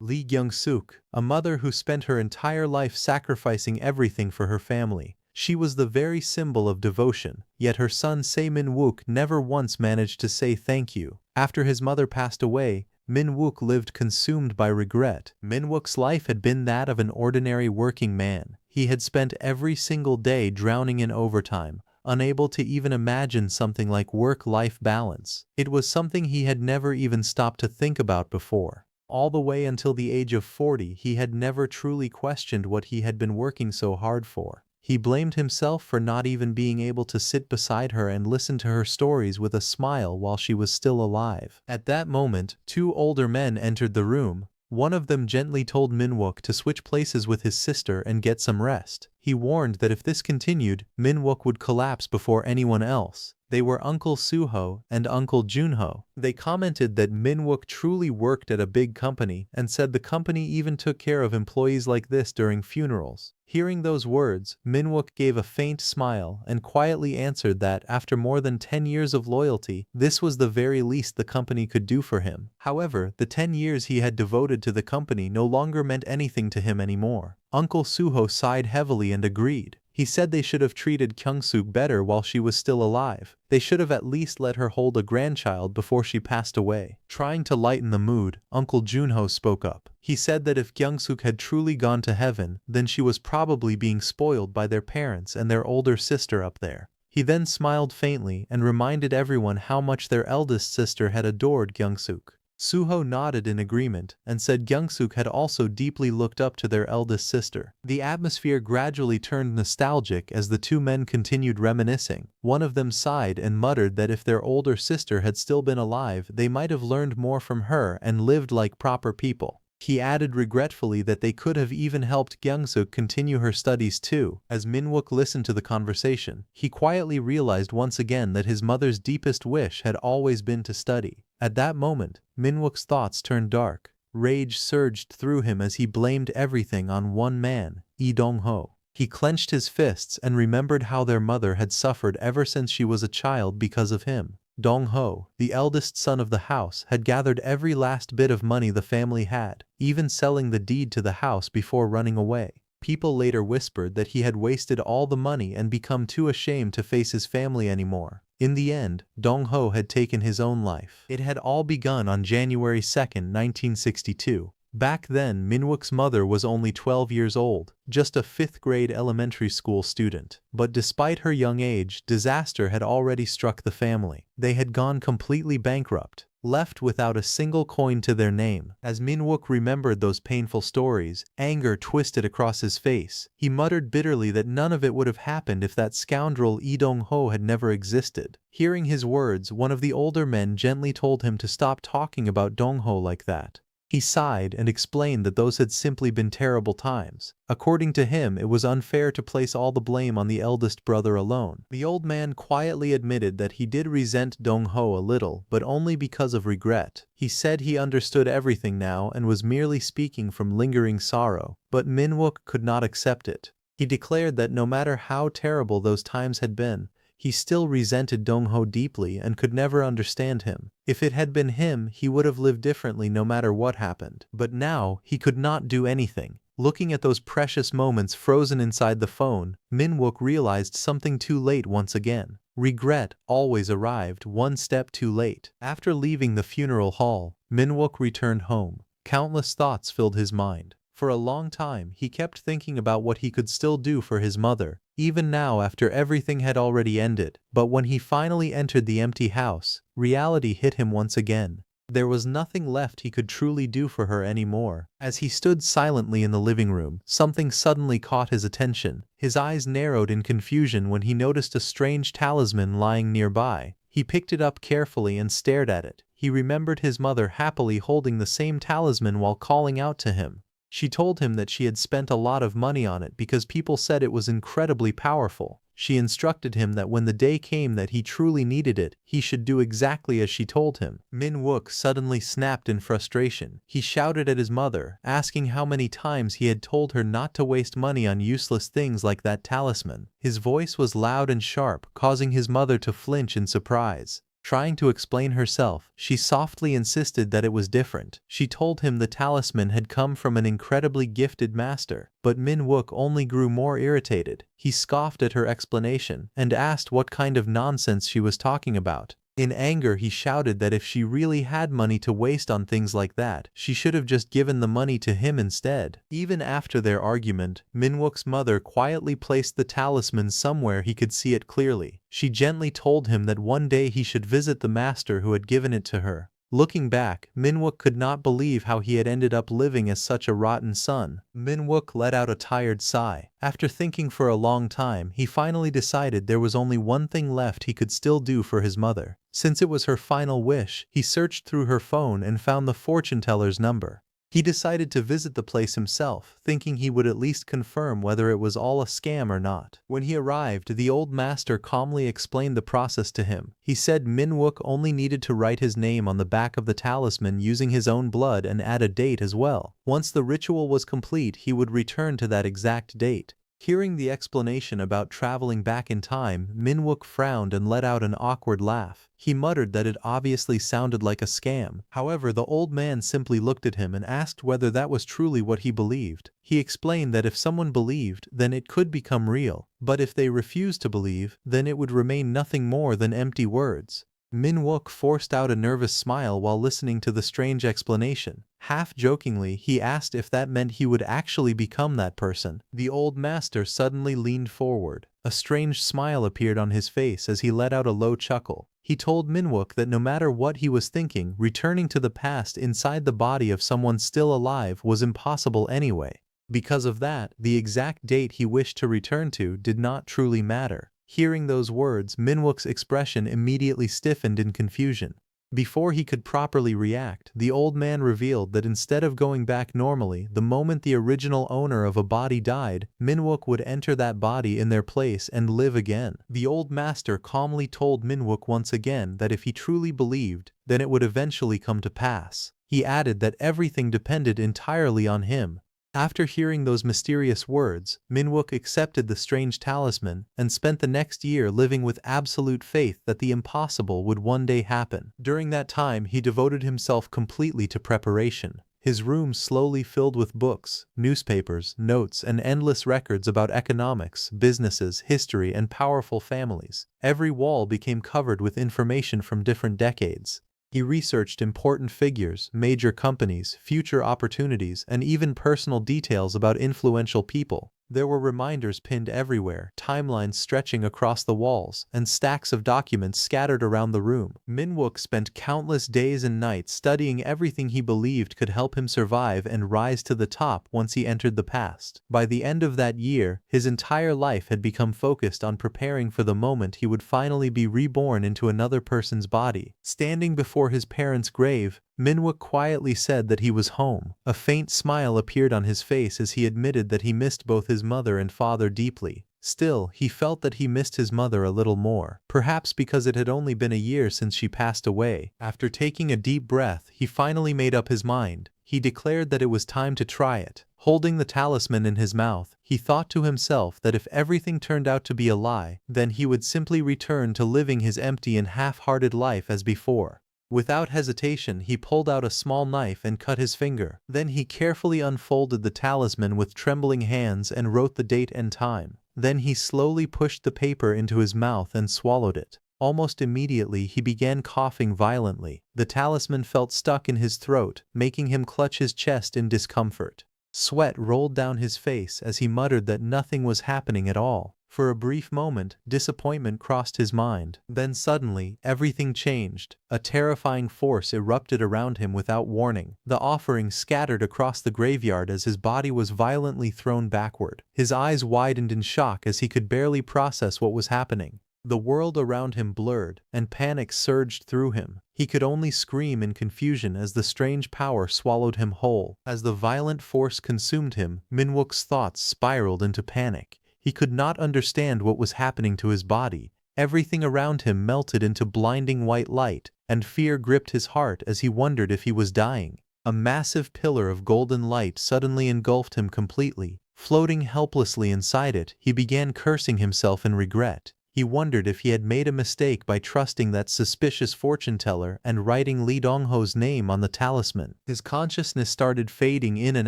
Lee Kyung-suk, a mother who spent her entire life sacrificing everything for her family. She was the very symbol of devotion, yet her son Se Min-wook never once managed to say thank you. After his mother passed away, Min-wook lived consumed by regret. Min-wook's life had been that of an ordinary working man. He had spent every single day drowning in overtime, unable to even imagine something like work-life balance. It was something he had never even stopped to think about before. All the way until the age of 40, he had never truly questioned what he had been working so hard for. He blamed himself for not even being able to sit beside her and listen to her stories with a smile while she was still alive. At that moment, two older men entered the room. One of them gently told Min-wook to switch places with his sister and get some rest. He warned that if this continued, Min-wook would collapse before anyone else. They were Uncle Suho and Uncle Junho. They commented that Min-wook truly worked at a big company and said the company even took care of employees like this during funerals. Hearing those words, Min-wook gave a faint smile and quietly answered that after more than 10 years of loyalty, this was the very least the company could do for him. However, the 10 years he had devoted to the company no longer meant anything to him anymore. Uncle Suho sighed heavily and agreed. He said they should have treated Kyung-suk better while she was still alive. They should have at least let her hold a grandchild before she passed away. Trying to lighten the mood, Uncle Junho spoke up. He said that if Kyung-suk had truly gone to heaven, then she was probably being spoiled by their parents and their older sister up there. He then smiled faintly and reminded everyone how much their eldest sister had adored Kyung-suk. Suho nodded in agreement and said Kyung-suk had also deeply looked up to their eldest sister. The atmosphere gradually turned nostalgic as the two men continued reminiscing. One of them sighed and muttered that if their older sister had still been alive, they might have learned more from her and lived like proper people. He added regretfully that they could have even helped Kyung-suk continue her studies too. As Min-wook listened to the conversation, he quietly realized once again that his mother's deepest wish had always been to study. At that moment, Min-wook's thoughts turned dark. Rage surged through him as he blamed everything on one man, Lee Dong-ho. He clenched his fists and remembered how their mother had suffered ever since she was a child because of him. Dong-ho, the eldest son of the house, had gathered every last bit of money the family had, even selling the deed to the house before running away. People later whispered that he had wasted all the money and become too ashamed to face his family anymore. In the end, Dong-ho had taken his own life. It had all begun on January 2, 1962. Back then, Min-wook's mother was only 12 years old, just a 5th grade elementary school student. But despite her young age, disaster had already struck the family. They had gone completely bankrupt, left without a single coin to their name. As Min-wook remembered those painful stories, anger twisted across his face. He muttered bitterly that none of it would have happened if that scoundrel Lee Dong-ho had never existed. Hearing his words, one of the older men gently told him to stop talking about Dong-ho like that. He sighed and explained that those had simply been terrible times. According to him, it was unfair to place all the blame on the eldest brother alone. The old man quietly admitted that he did resent Dong-ho a little, but only because of regret. He said he understood everything now and was merely speaking from lingering sorrow, but Min-wook could not accept it. He declared that no matter how terrible those times had been, he still resented Dong-ho deeply and could never understand him. If it had been him, he would have lived differently no matter what happened. But now, he could not do anything. Looking at those precious moments frozen inside the phone, Min-wook realized something too late once again. Regret always arrived one step too late. After leaving the funeral hall, Min-wook returned home. Countless thoughts filled his mind. For a long time, he kept thinking about what he could still do for his mother, even now after everything had already ended. But when he finally entered the empty house, reality hit him once again. There was nothing left he could truly do for her anymore. As he stood silently in the living room, something suddenly caught his attention. His eyes narrowed in confusion when he noticed a strange talisman lying nearby. He picked it up carefully and stared at it. He remembered his mother happily holding the same talisman while calling out to him. She told him that she had spent a lot of money on it because people said it was incredibly powerful. She instructed him that when the day came that he truly needed it, he should do exactly as she told him. Min-wook suddenly snapped in frustration. He shouted at his mother, asking how many times he had told her not to waste money on useless things like that talisman. His voice was loud and sharp, causing his mother to flinch in surprise. Trying to explain herself, she softly insisted that it was different. She told him the talisman had come from an incredibly gifted master, but Min-wook only grew more irritated. He scoffed at her explanation and asked what kind of nonsense she was talking about. In anger, he shouted that if she really had money to waste on things like that, she should have just given the money to him instead. Even after their argument, Min-wook's mother quietly placed the talisman somewhere he could see it clearly. She gently told him that one day he should visit the master who had given it to her. Looking back, Min-wook could not believe how he had ended up living as such a rotten son. Min-wook let out a tired sigh. After thinking for a long time, he finally decided there was only one thing left he could still do for his mother. Since it was her final wish, he searched through her phone and found the fortune teller's number. He decided to visit the place himself, thinking he would at least confirm whether it was all a scam or not. When he arrived, the old master calmly explained the process to him. He said Min-wook only needed to write his name on the back of the talisman using his own blood and add a date as well. Once the ritual was complete, he would return to that exact date. Hearing the explanation about traveling back in time, Min-wook frowned and let out an awkward laugh. He muttered that it obviously sounded like a scam. However, the old man simply looked at him and asked whether that was truly what he believed. He explained that if someone believed, then it could become real, but if they refused to believe, then it would remain nothing more than empty words. Min-wook forced out a nervous smile while listening to the strange explanation. Half-jokingly, he asked if that meant he would actually become that person. The old master suddenly leaned forward. A strange smile appeared on his face as he let out a low chuckle. He told Min-wook that no matter what he was thinking, returning to the past inside the body of someone still alive was impossible anyway. Because of that, the exact date he wished to return to did not truly matter. Hearing those words, Min-wook's expression immediately stiffened in confusion. Before he could properly react, the old man revealed that instead of going back normally, the moment the original owner of a body died, Min-wook would enter that body in their place and live again. The old master calmly told Min-wook once again that if he truly believed, then it would eventually come to pass. He added that everything depended entirely on him. After hearing those mysterious words, Min-wook accepted the strange talisman and spent the next year living with absolute faith that the impossible would one day happen. During that time, he devoted himself completely to preparation. His room slowly filled with books, newspapers, notes, and endless records about economics, businesses, history, and powerful families. Every wall became covered with information from different decades. He researched important figures, major companies, future opportunities, and even personal details about influential people. There were reminders pinned everywhere, timelines stretching across the walls, and stacks of documents scattered around the room. Min-wook spent countless days and nights studying everything he believed could help him survive and rise to the top once he entered the past. By the end of that year, his entire life had become focused on preparing for the moment he would finally be reborn into another person's body. Standing before his parents' grave, Min-wook quietly said that he was home. A faint smile appeared on his face as he admitted that he missed both his mother and father deeply. Still, he felt that he missed his mother a little more, perhaps because it had only been a year since she passed away. After taking a deep breath, he finally made up his mind. He declared that it was time to try it. Holding the talisman in his mouth, he thought to himself that if everything turned out to be a lie, then he would simply return to living his empty and half-hearted life as before. Without hesitation, he pulled out a small knife and cut his finger. Then he carefully unfolded the talisman with trembling hands and wrote the date and time. Then he slowly pushed the paper into his mouth and swallowed it. Almost immediately, he began coughing violently. The talisman felt stuck in his throat, making him clutch his chest in discomfort. Sweat rolled down his face as he muttered that nothing was happening at all. For a brief moment, disappointment crossed his mind. Then suddenly, everything changed. A terrifying force erupted around him without warning. The offering scattered across the graveyard as his body was violently thrown backward. His eyes widened in shock as he could barely process what was happening. The world around him blurred, and panic surged through him. He could only scream in confusion as the strange power swallowed him whole. As the violent force consumed him, Min-wook's thoughts spiraled into panic. He could not understand what was happening to his body. Everything around him melted into blinding white light, and fear gripped his heart as he wondered if he was dying. A massive pillar of golden light suddenly engulfed him completely. Floating helplessly inside it, he began cursing himself in regret. He wondered if he had made a mistake by trusting that suspicious fortune teller and writing Lee Dongho's name on the talisman. His consciousness started fading in and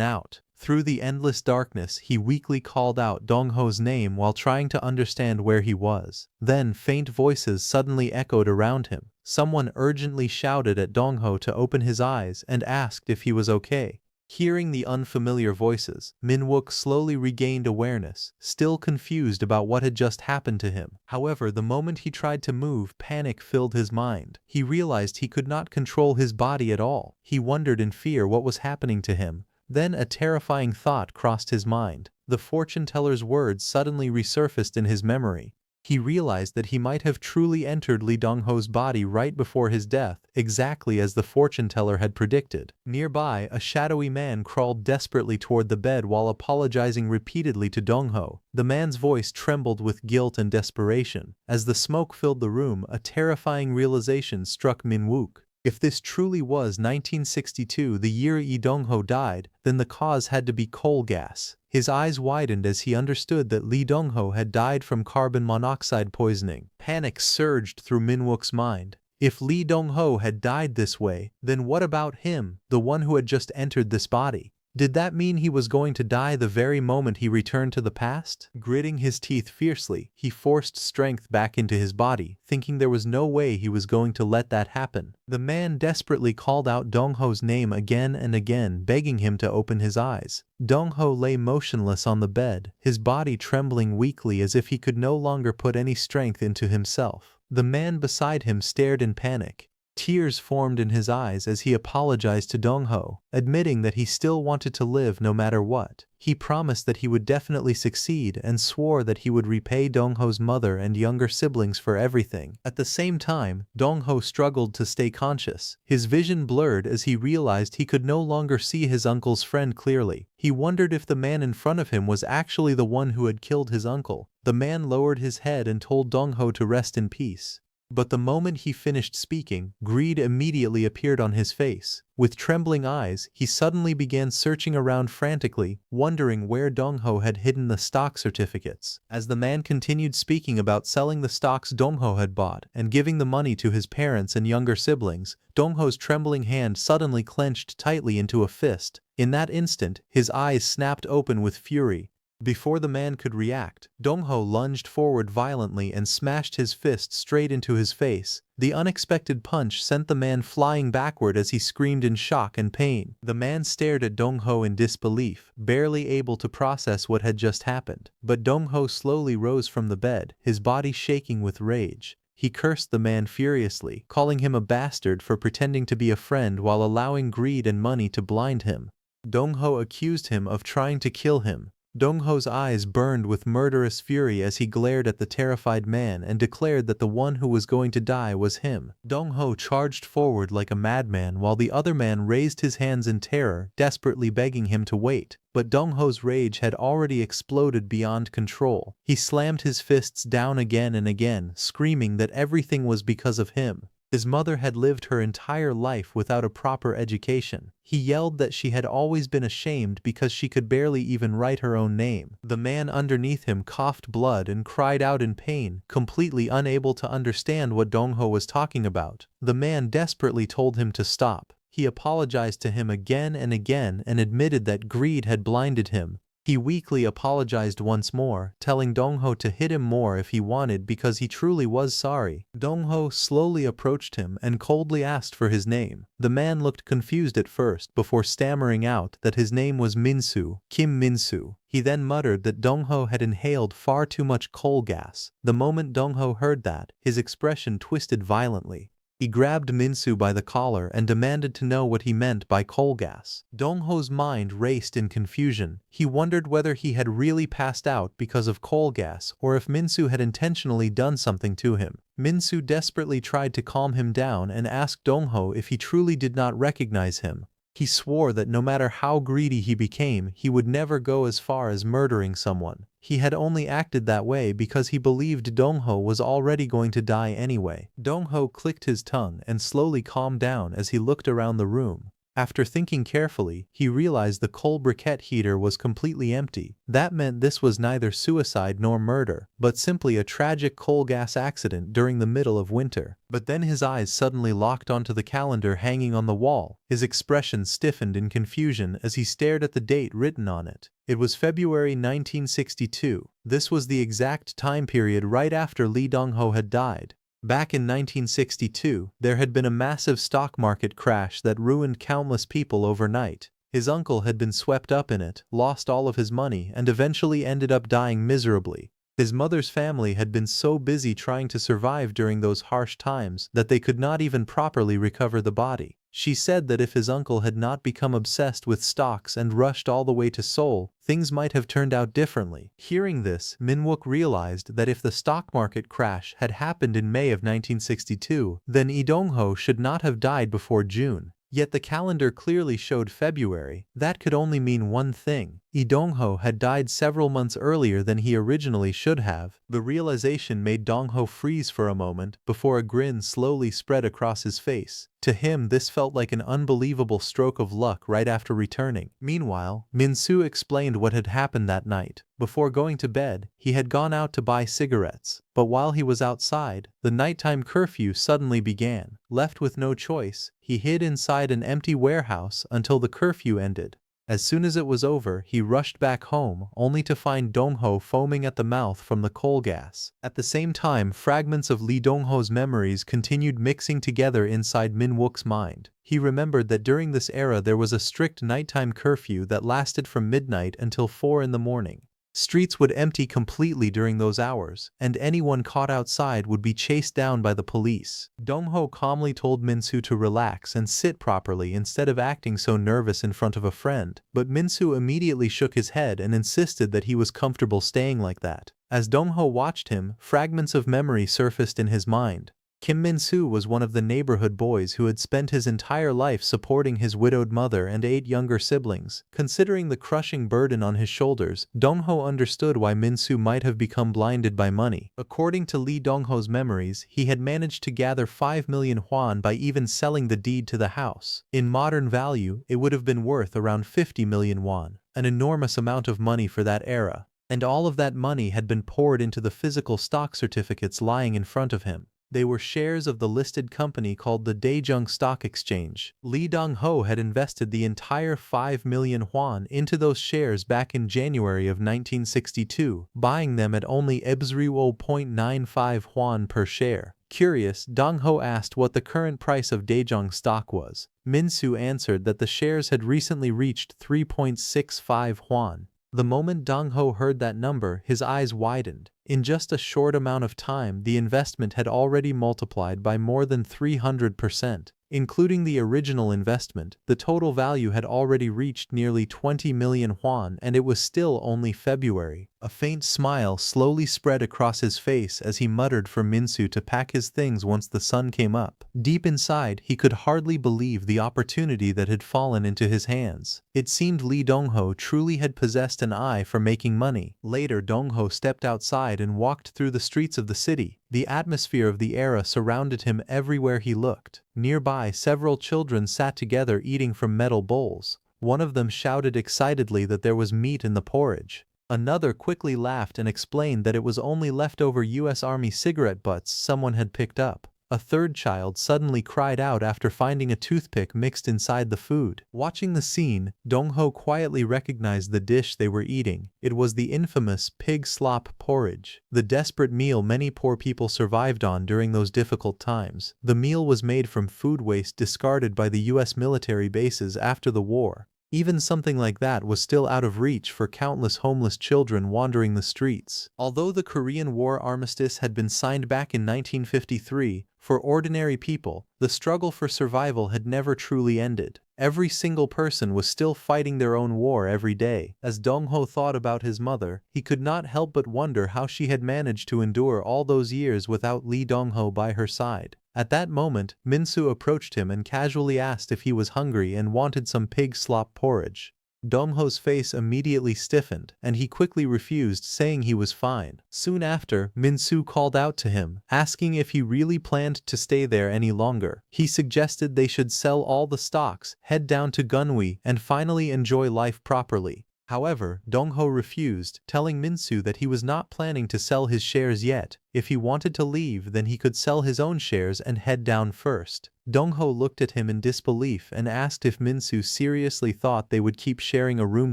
out. Through the endless darkness, he weakly called out Dongho's name while trying to understand where he was. Then faint voices suddenly echoed around him. Someone urgently shouted at Dongho to open his eyes and asked if he was okay. Hearing the unfamiliar voices, Minwook slowly regained awareness, still confused about what had just happened to him. However, the moment he tried to move, panic filled his mind. He realized he could not control his body at all. He wondered in fear what was happening to him. Then a terrifying thought crossed his mind. The fortune teller's words suddenly resurfaced in his memory. He realized that he might have truly entered Lee Dongho's body right before his death, exactly as the fortune teller had predicted. Nearby, a shadowy man crawled desperately toward the bed while apologizing repeatedly to Dongho. The man's voice trembled with guilt and desperation. As the smoke filled the room, a terrifying realization struck Minwook. If this truly was 1962, the year Lee Dongho died, then the cause had to be coal gas. His eyes widened as he understood that Lee Dongho had died from carbon monoxide poisoning. Panic surged through Minwook's mind. If Lee Dongho had died this way, then what about him, the one who had just entered this body? Did that mean he was going to die the very moment he returned to the past? Gritting his teeth fiercely, he forced strength back into his body, thinking there was no way he was going to let that happen. The man desperately called out Dongho's name again and again, begging him to open his eyes. Dongho lay motionless on the bed, his body trembling weakly as if he could no longer put any strength into himself. The man beside him stared in panic. Tears formed in his eyes as he apologized to Dongho, admitting that he still wanted to live no matter what. He promised that he would definitely succeed and swore that he would repay Dongho's mother and younger siblings for everything. At the same time, Dongho struggled to stay conscious. His vision blurred as he realized he could no longer see his uncle's friend clearly. He wondered if the man in front of him was actually the one who had killed his uncle. The man lowered his head and told Dongho to rest in peace. But the moment he finished speaking, greed immediately appeared on his face. With trembling eyes, he suddenly began searching around frantically, wondering where Dongho had hidden the stock certificates. As the man continued speaking about selling the stocks Dongho had bought and giving the money to his parents and younger siblings, Dongho's trembling hand suddenly clenched tightly into a fist. In that instant, his eyes snapped open with fury. Before the man could react, Dongho lunged forward violently and smashed his fist straight into his face. The unexpected punch sent the man flying backward as he screamed in shock and pain. The man stared at Dongho in disbelief, barely able to process what had just happened. But Dongho slowly rose from the bed, his body shaking with rage. He cursed the man furiously, calling him a bastard for pretending to be a friend while allowing greed and money to blind him. Dongho accused him of trying to kill him. Dongho's eyes burned with murderous fury as he glared at the terrified man and declared that the one who was going to die was him. Dongho charged forward like a madman while the other man raised his hands in terror, desperately begging him to wait. But Dongho's rage had already exploded beyond control. He slammed his fists down again and again, screaming that everything was because of him. His mother had lived her entire life without a proper education. He yelled that she had always been ashamed because she could barely even write her own name. The man underneath him coughed blood and cried out in pain, completely unable to understand what Dongho was talking about. The man desperately told him to stop. He apologized to him again and again and admitted that greed had blinded him. He weakly apologized once more, telling Dongho to hit him more if he wanted because he truly was sorry. Dongho slowly approached him and coldly asked for his name. The man looked confused at first before stammering out that his name was Minsu, Kim Minsu. He then muttered that Dongho had inhaled far too much coal gas. The moment Dongho heard that, his expression twisted violently. He grabbed Minsu by the collar and demanded to know what he meant by coal gas. Dongho's mind raced in confusion. He wondered whether he had really passed out because of coal gas or if Minsu had intentionally done something to him. Minsu desperately tried to calm him down and asked Dongho if he truly did not recognize him. He swore that no matter how greedy he became, he would never go as far as murdering someone. He had only acted that way because he believed Dongho was already going to die anyway. Dongho clicked his tongue and slowly calmed down as he looked around the room. After thinking carefully, he realized the coal briquette heater was completely empty. That meant this was neither suicide nor murder, but simply a tragic coal gas accident during the middle of winter. But then his eyes suddenly locked onto the calendar hanging on the wall. His expression stiffened in confusion as he stared at the date written on it. It was February 1962. This was the exact time period right after Lee Dong-ho had died. Back in 1962, there had been a massive stock market crash that ruined countless people overnight. His uncle had been swept up in it, lost all of his money, and eventually ended up dying miserably. His mother's family had been so busy trying to survive during those harsh times that they could not even properly recover the body. She said that if his uncle had not become obsessed with stocks and rushed all the way to Seoul, things might have turned out differently. Hearing this, Min-wook realized that if the stock market crash had happened in May of 1962, then Lee Dong-ho should not have died before June. Yet the calendar clearly showed February. That could only mean one thing. Lee Dong-ho had died several months earlier than he originally should have. The realization made Dong-ho freeze for a moment before a grin slowly spread across his face. To him, this felt like an unbelievable stroke of luck right after returning. Meanwhile, Min-soo explained what had happened that night. Before going to bed, he had gone out to buy cigarettes. But while he was outside, the nighttime curfew suddenly began. Left with no choice, he hid inside an empty warehouse until the curfew ended. As soon as it was over, he rushed back home, only to find Dong-ho foaming at the mouth from the coal gas. At the same time, fragments of Lee Dong-ho's memories continued mixing together inside Min-wook's mind. He remembered that during this era there was a strict nighttime curfew that lasted from midnight until 4 in the morning. Streets would empty completely during those hours, and anyone caught outside would be chased down by the police. Dong-ho calmly told Min-soo to relax and sit properly instead of acting so nervous in front of a friend, but Min-soo immediately shook his head and insisted that he was comfortable staying like that. As Dong-ho watched him, fragments of memory surfaced in his mind. Kim Min-soo was one of the neighborhood boys who had spent his entire life supporting his widowed mother and 8 younger siblings. Considering the crushing burden on his shoulders, Dong-ho understood why Min-soo might have become blinded by money. According to Lee Dong-ho's memories, he had managed to gather 5 million won by even selling the deed to the house. In modern value, it would have been worth around 50 million won, an enormous amount of money for that era. And all of that money had been poured into the physical stock certificates lying in front of him. They were shares of the listed company called the Daejeong Stock Exchange. Lee Dong-ho had invested the entire 5 million won into those shares back in January of 1962, buying them at only 0.95 won per share. Curious, Dong-ho asked what the current price of Daejeong stock was. Min-soo answered that the shares had recently reached 3.65 won. The moment Dong-ho heard that number, his eyes widened. In just a short amount of time, the investment had already multiplied by more than 300%. Including the original investment, the total value had already reached nearly 20 million won, and it was still only February. A faint smile slowly spread across his face as he muttered for Min-soo to pack his things once the sun came up. Deep inside, he could hardly believe the opportunity that had fallen into his hands. It seemed Lee Dong-ho truly had possessed an eye for making money. Later, Dong-ho stepped outside and walked through the streets of the city. The atmosphere of the era surrounded him everywhere he looked. Nearby, several children sat together eating from metal bowls. One of them shouted excitedly that there was meat in the porridge. Another quickly laughed and explained that it was only leftover US Army cigarette butts someone had picked up. A third child suddenly cried out after finding a toothpick mixed inside the food. Watching the scene, Dong-ho quietly recognized the dish they were eating. It was the infamous pig slop porridge, the desperate meal many poor people survived on during those difficult times. The meal was made from food waste discarded by the US military bases after the war. Even something like that was still out of reach for countless homeless children wandering the streets. Although the Korean War armistice had been signed back in 1953, for ordinary people, the struggle for survival had never truly ended. Every single person was still fighting their own war every day. As Dong-ho thought about his mother, he could not help but wonder how she had managed to endure all those years without Lee Dong-ho by her side. At that moment, Min-soo approached him and casually asked if he was hungry and wanted some pig slop porridge. Dongho's face immediately stiffened, and he quickly refused, saying he was fine. Soon after, Min-soo called out to him, asking if he really planned to stay there any longer. He suggested they should sell all the stocks, head down to Gunwi, and finally enjoy life properly. However, Dongho refused, telling Min-soo that he was not planning to sell his shares yet. If he wanted to leave, then he could sell his own shares and head down first. Dongho looked at him in disbelief and asked if Min-soo seriously thought they would keep sharing a room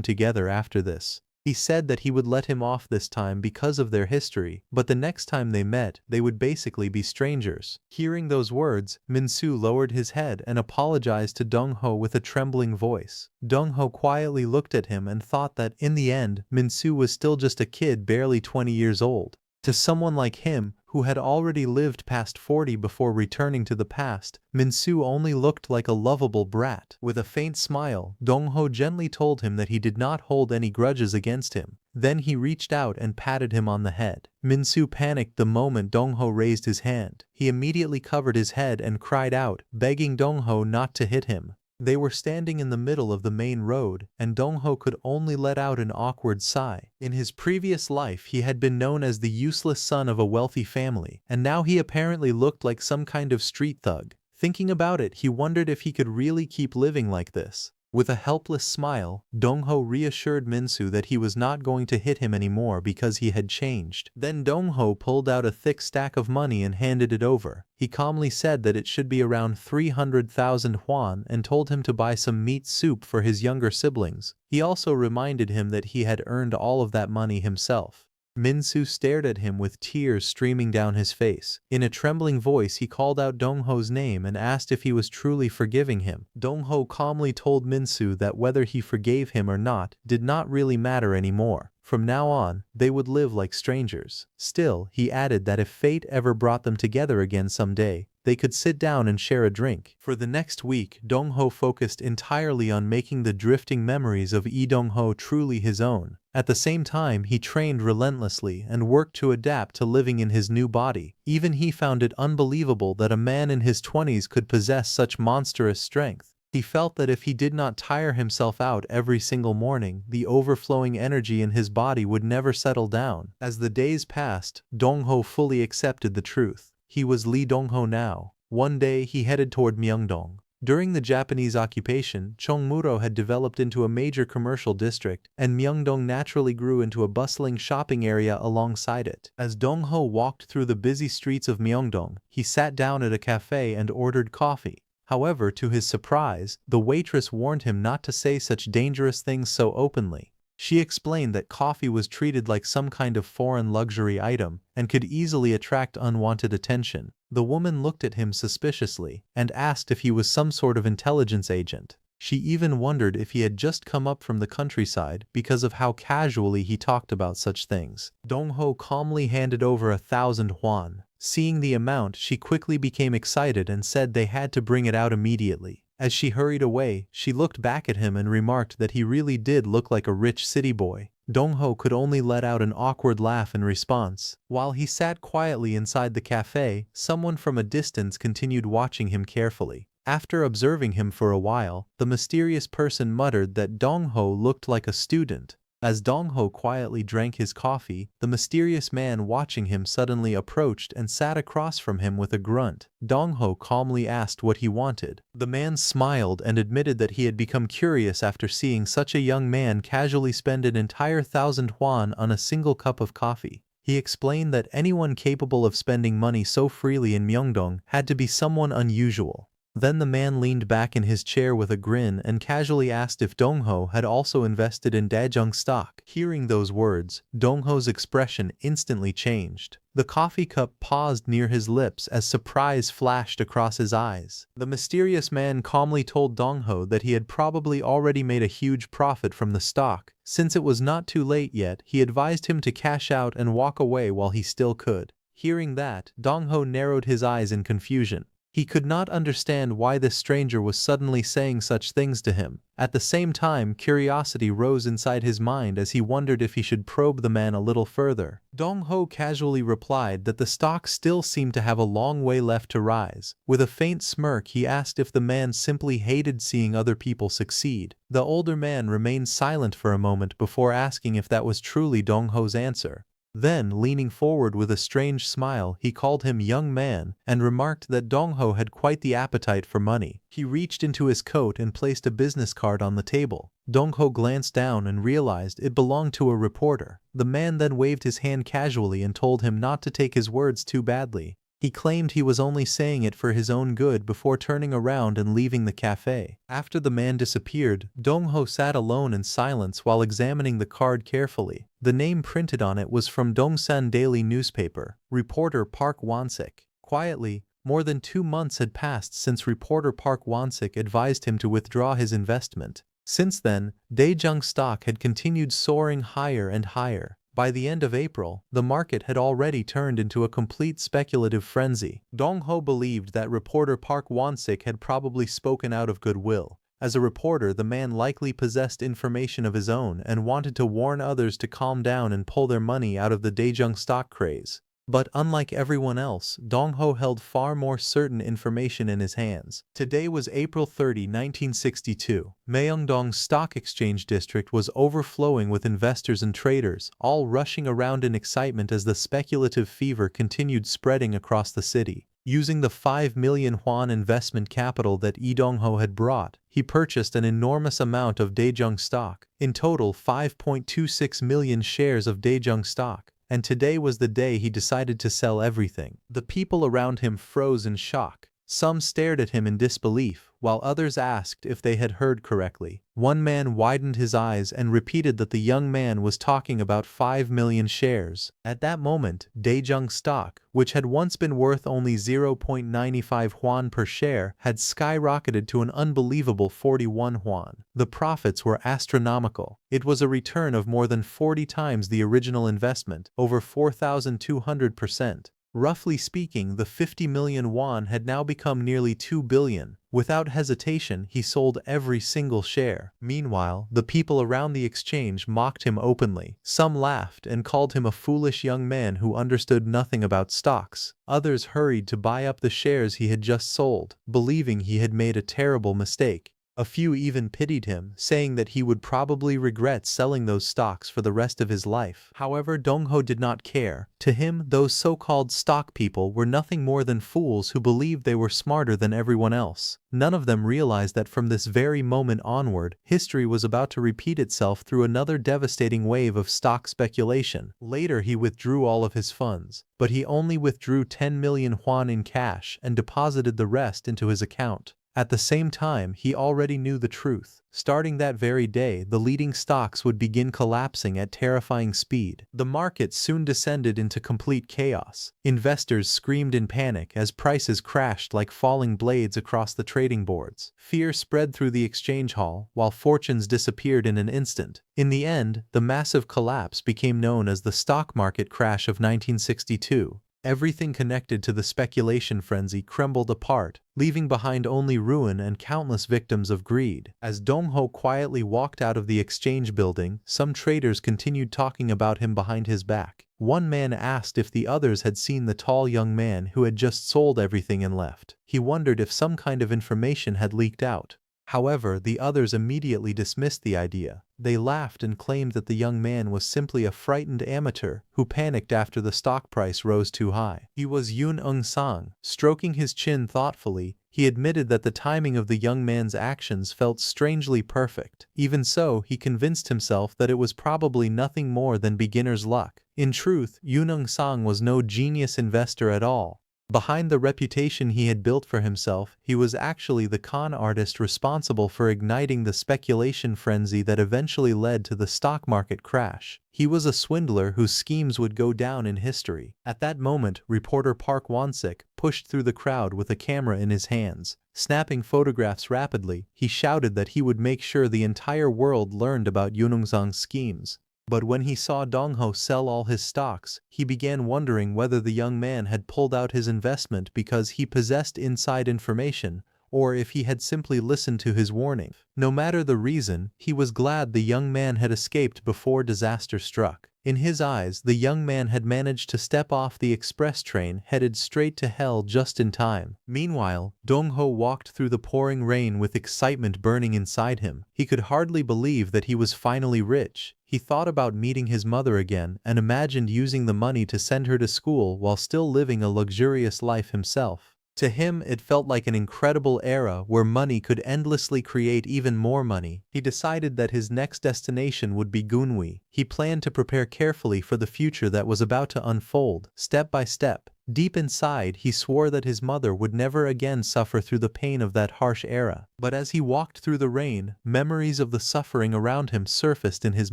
together after this. He said that he would let him off this time because of their history, but the next time they met, they would basically be strangers. Hearing those words, Min-soo lowered his head and apologized to Dongho with a trembling voice. Dongho quietly looked at him and thought that, in the end, Min-soo was still just a kid barely 20 years old. To someone like him, who had already lived past 40 before returning to the past, Min-soo only looked like a lovable brat. With a faint smile, Dongho gently told him that he did not hold any grudges against him. Then he reached out and patted him on the head. Min-soo panicked the moment Dongho raised his hand. He immediately covered his head and cried out, begging Dongho not to hit him. They were standing in the middle of the main road, and Dongho could only let out an awkward sigh. In his previous life, he had been known as the useless son of a wealthy family, and now he apparently looked like some kind of street thug. Thinking about it, he wondered if he could really keep living like this. With a helpless smile, Dongho reassured Min-soo that he was not going to hit him anymore because he had changed. Then Dongho pulled out a thick stack of money and handed it over. He calmly said that it should be around 300,000 won and told him to buy some meat soup for his younger siblings. He also reminded him that he had earned all of that money himself. Min-soo stared at him with tears streaming down his face. In a trembling voice, he called out Dongho's name and asked if he was truly forgiving him. Dongho calmly told Min-soo that whether he forgave him or not did not really matter anymore. From now on, they would live like strangers. Still, he added that if fate ever brought them together again someday, they could sit down and share a drink. For the next week, Dongho focused entirely on making the drifting memories of Lee Dongho truly his own. At the same time, he trained relentlessly and worked to adapt to living in his new body. Even he found it unbelievable that a man in his 20s could possess such monstrous strength. He felt that if he did not tire himself out every single morning, the overflowing energy in his body would never settle down. As the days passed, Dongho fully accepted the truth. He was Lee Dongho now. One day he headed toward Myeongdong. During the Japanese occupation, Cheongmuro had developed into a major commercial district, and Myeongdong naturally grew into a bustling shopping area alongside it. As Dongho walked through the busy streets of Myeongdong, he sat down at a cafe and ordered coffee. However, to his surprise, the waitress warned him not to say such dangerous things so openly. She explained that coffee was treated like some kind of foreign luxury item and could easily attract unwanted attention. The woman looked at him suspiciously and asked if he was some sort of intelligence agent. She even wondered if he had just come up from the countryside because of how casually he talked about such things. Dongho calmly handed over 1,000 won. Seeing the amount, she quickly became excited and said they had to bring it out immediately. As she hurried away, she looked back at him and remarked that he really did look like a rich city boy. Dongho could only let out an awkward laugh in response. While he sat quietly inside the cafe, someone from a distance continued watching him carefully. After observing him for a while, the mysterious person muttered that Dongho looked like a student. As Dongho quietly drank his coffee, the mysterious man watching him suddenly approached and sat across from him with a grunt. Dongho calmly asked what he wanted. The man smiled and admitted that he had become curious after seeing such a young man casually spend an entire 1,000 won on a single cup of coffee. He explained that anyone capable of spending money so freely in Myeongdong had to be someone unusual. Then the man leaned back in his chair with a grin and casually asked if Dongho had also invested in Daejung stock. Hearing those words, Dongho's expression instantly changed. The coffee cup paused near his lips as surprise flashed across his eyes. The mysterious man calmly told Dongho that he had probably already made a huge profit from the stock. Since it was not too late yet, he advised him to cash out and walk away while he still could. Hearing that, Dongho narrowed his eyes in confusion. He could not understand why this stranger was suddenly saying such things to him. At the same time, curiosity rose inside his mind as he wondered if he should probe the man a little further. Dong Ho casually replied that the stock still seemed to have a long way left to rise. With a faint smirk, he asked if the man simply hated seeing other people succeed. The older man remained silent for a moment before asking if that was truly Dong Ho's answer. Then, leaning forward with a strange smile, he called him young man and remarked that Dong Ho had quite the appetite for money. He reached into his coat and placed a business card on the table. Dong Ho glanced down and realized it belonged to a reporter. The man then waved his hand casually and told him not to take his words too badly. He claimed he was only saying it for his own good before turning around and leaving the cafe. After the man disappeared, Dong Ho sat alone in silence while examining the card carefully. The name printed on it was from Dongsan Daily newspaper, reporter Park Won-sik. Quietly, more than 2 months had passed since reporter Park Won-sik advised him to withdraw his investment. Since then, Daejung stock had continued soaring higher and higher. By the end of April, the market had already turned into a complete speculative frenzy. Dong Ho believed that reporter Park Won-sik had probably spoken out of goodwill. As a reporter, the man likely possessed information of his own and wanted to warn others to calm down and pull their money out of the Daejung stock craze. But unlike everyone else, Dong Ho held far more certain information in his hands. Today was April 30, 1962. Myeongdong's stock exchange district was overflowing with investors and traders, all rushing around in excitement as the speculative fever continued spreading across the city. Using the 5 million won investment capital that Lee Dong-ho had brought, he purchased an enormous amount of Daejung stock, in total 5.26 million shares of Daejung stock. And today was the day he decided to sell everything. The people around him froze in shock. Some stared at him in disbelief, while others asked if they had heard correctly. One man widened his eyes and repeated that the young man was talking about 5 million shares. At that moment, Daejung stock, which had once been worth only 0.95 won per share, had skyrocketed to an unbelievable 41 won. The profits were astronomical. It was a return of more than 40 times the original investment, over 4,200%. Roughly speaking, the 50 million won had now become nearly 2 billion. Without hesitation, he sold every single share. Meanwhile, the people around the exchange mocked him openly. Some laughed and called him a foolish young man who understood nothing about stocks. Others hurried to buy up the shares he had just sold, believing he had made a terrible mistake. A few even pitied him, saying that he would probably regret selling those stocks for the rest of his life. However, Dong-ho did not care. To him, those so-called stock people were nothing more than fools who believed they were smarter than everyone else. None of them realized that from this very moment onward, history was about to repeat itself through another devastating wave of stock speculation. Later, he withdrew all of his funds, but he only withdrew 10 million won in cash and deposited the rest into his account. At the same time, he already knew the truth. Starting that very day, the leading stocks would begin collapsing at terrifying speed. The market soon descended into complete chaos. Investors screamed in panic as prices crashed like falling blades across the trading boards. Fear spread through the exchange hall, while fortunes disappeared in an instant. In the end, the massive collapse became known as the stock market crash of 1962. Everything connected to the speculation frenzy crumbled apart, leaving behind only ruin and countless victims of greed. As Dong-ho quietly walked out of the exchange building, some traders continued talking about him behind his back. One man asked if the others had seen the tall young man who had just sold everything and left. He wondered if some kind of information had leaked out. However, the others immediately dismissed the idea. They laughed and claimed that the young man was simply a frightened amateur who panicked after the stock price rose too high. He was Yoon Eung-sang. Stroking his chin thoughtfully, he admitted that the timing of the young man's actions felt strangely perfect. Even so, he convinced himself that it was probably nothing more than beginner's luck. In truth, Yoon Eung-sang was no genius investor at all. Behind the reputation he had built for himself, he was actually the con artist responsible for igniting the speculation frenzy that eventually led to the stock market crash. He was a swindler whose schemes would go down in history. At that moment, reporter Park Won-sik pushed through the crowd with a camera in his hands. Snapping photographs rapidly, he shouted that he would make sure the entire world learned about Yoon Eung-sang's schemes. But when he saw Dongho sell all his stocks, he began wondering whether the young man had pulled out his investment because he possessed inside information, or if he had simply listened to his warning. No matter the reason, he was glad the young man had escaped before disaster struck. In his eyes, the young man had managed to step off the express train headed straight to hell just in time. Meanwhile, Dongho walked through the pouring rain with excitement burning inside him. He could hardly believe that he was finally rich. He thought about meeting his mother again and imagined using the money to send her to school while still living a luxurious life himself. To him, it felt like an incredible era where money could endlessly create even more money. He decided that his next destination would be Gunwi. He planned to prepare carefully for the future that was about to unfold, step by step. Deep inside, he swore that his mother would never again suffer through the pain of that harsh era. But as he walked through the rain, memories of the suffering around him surfaced in his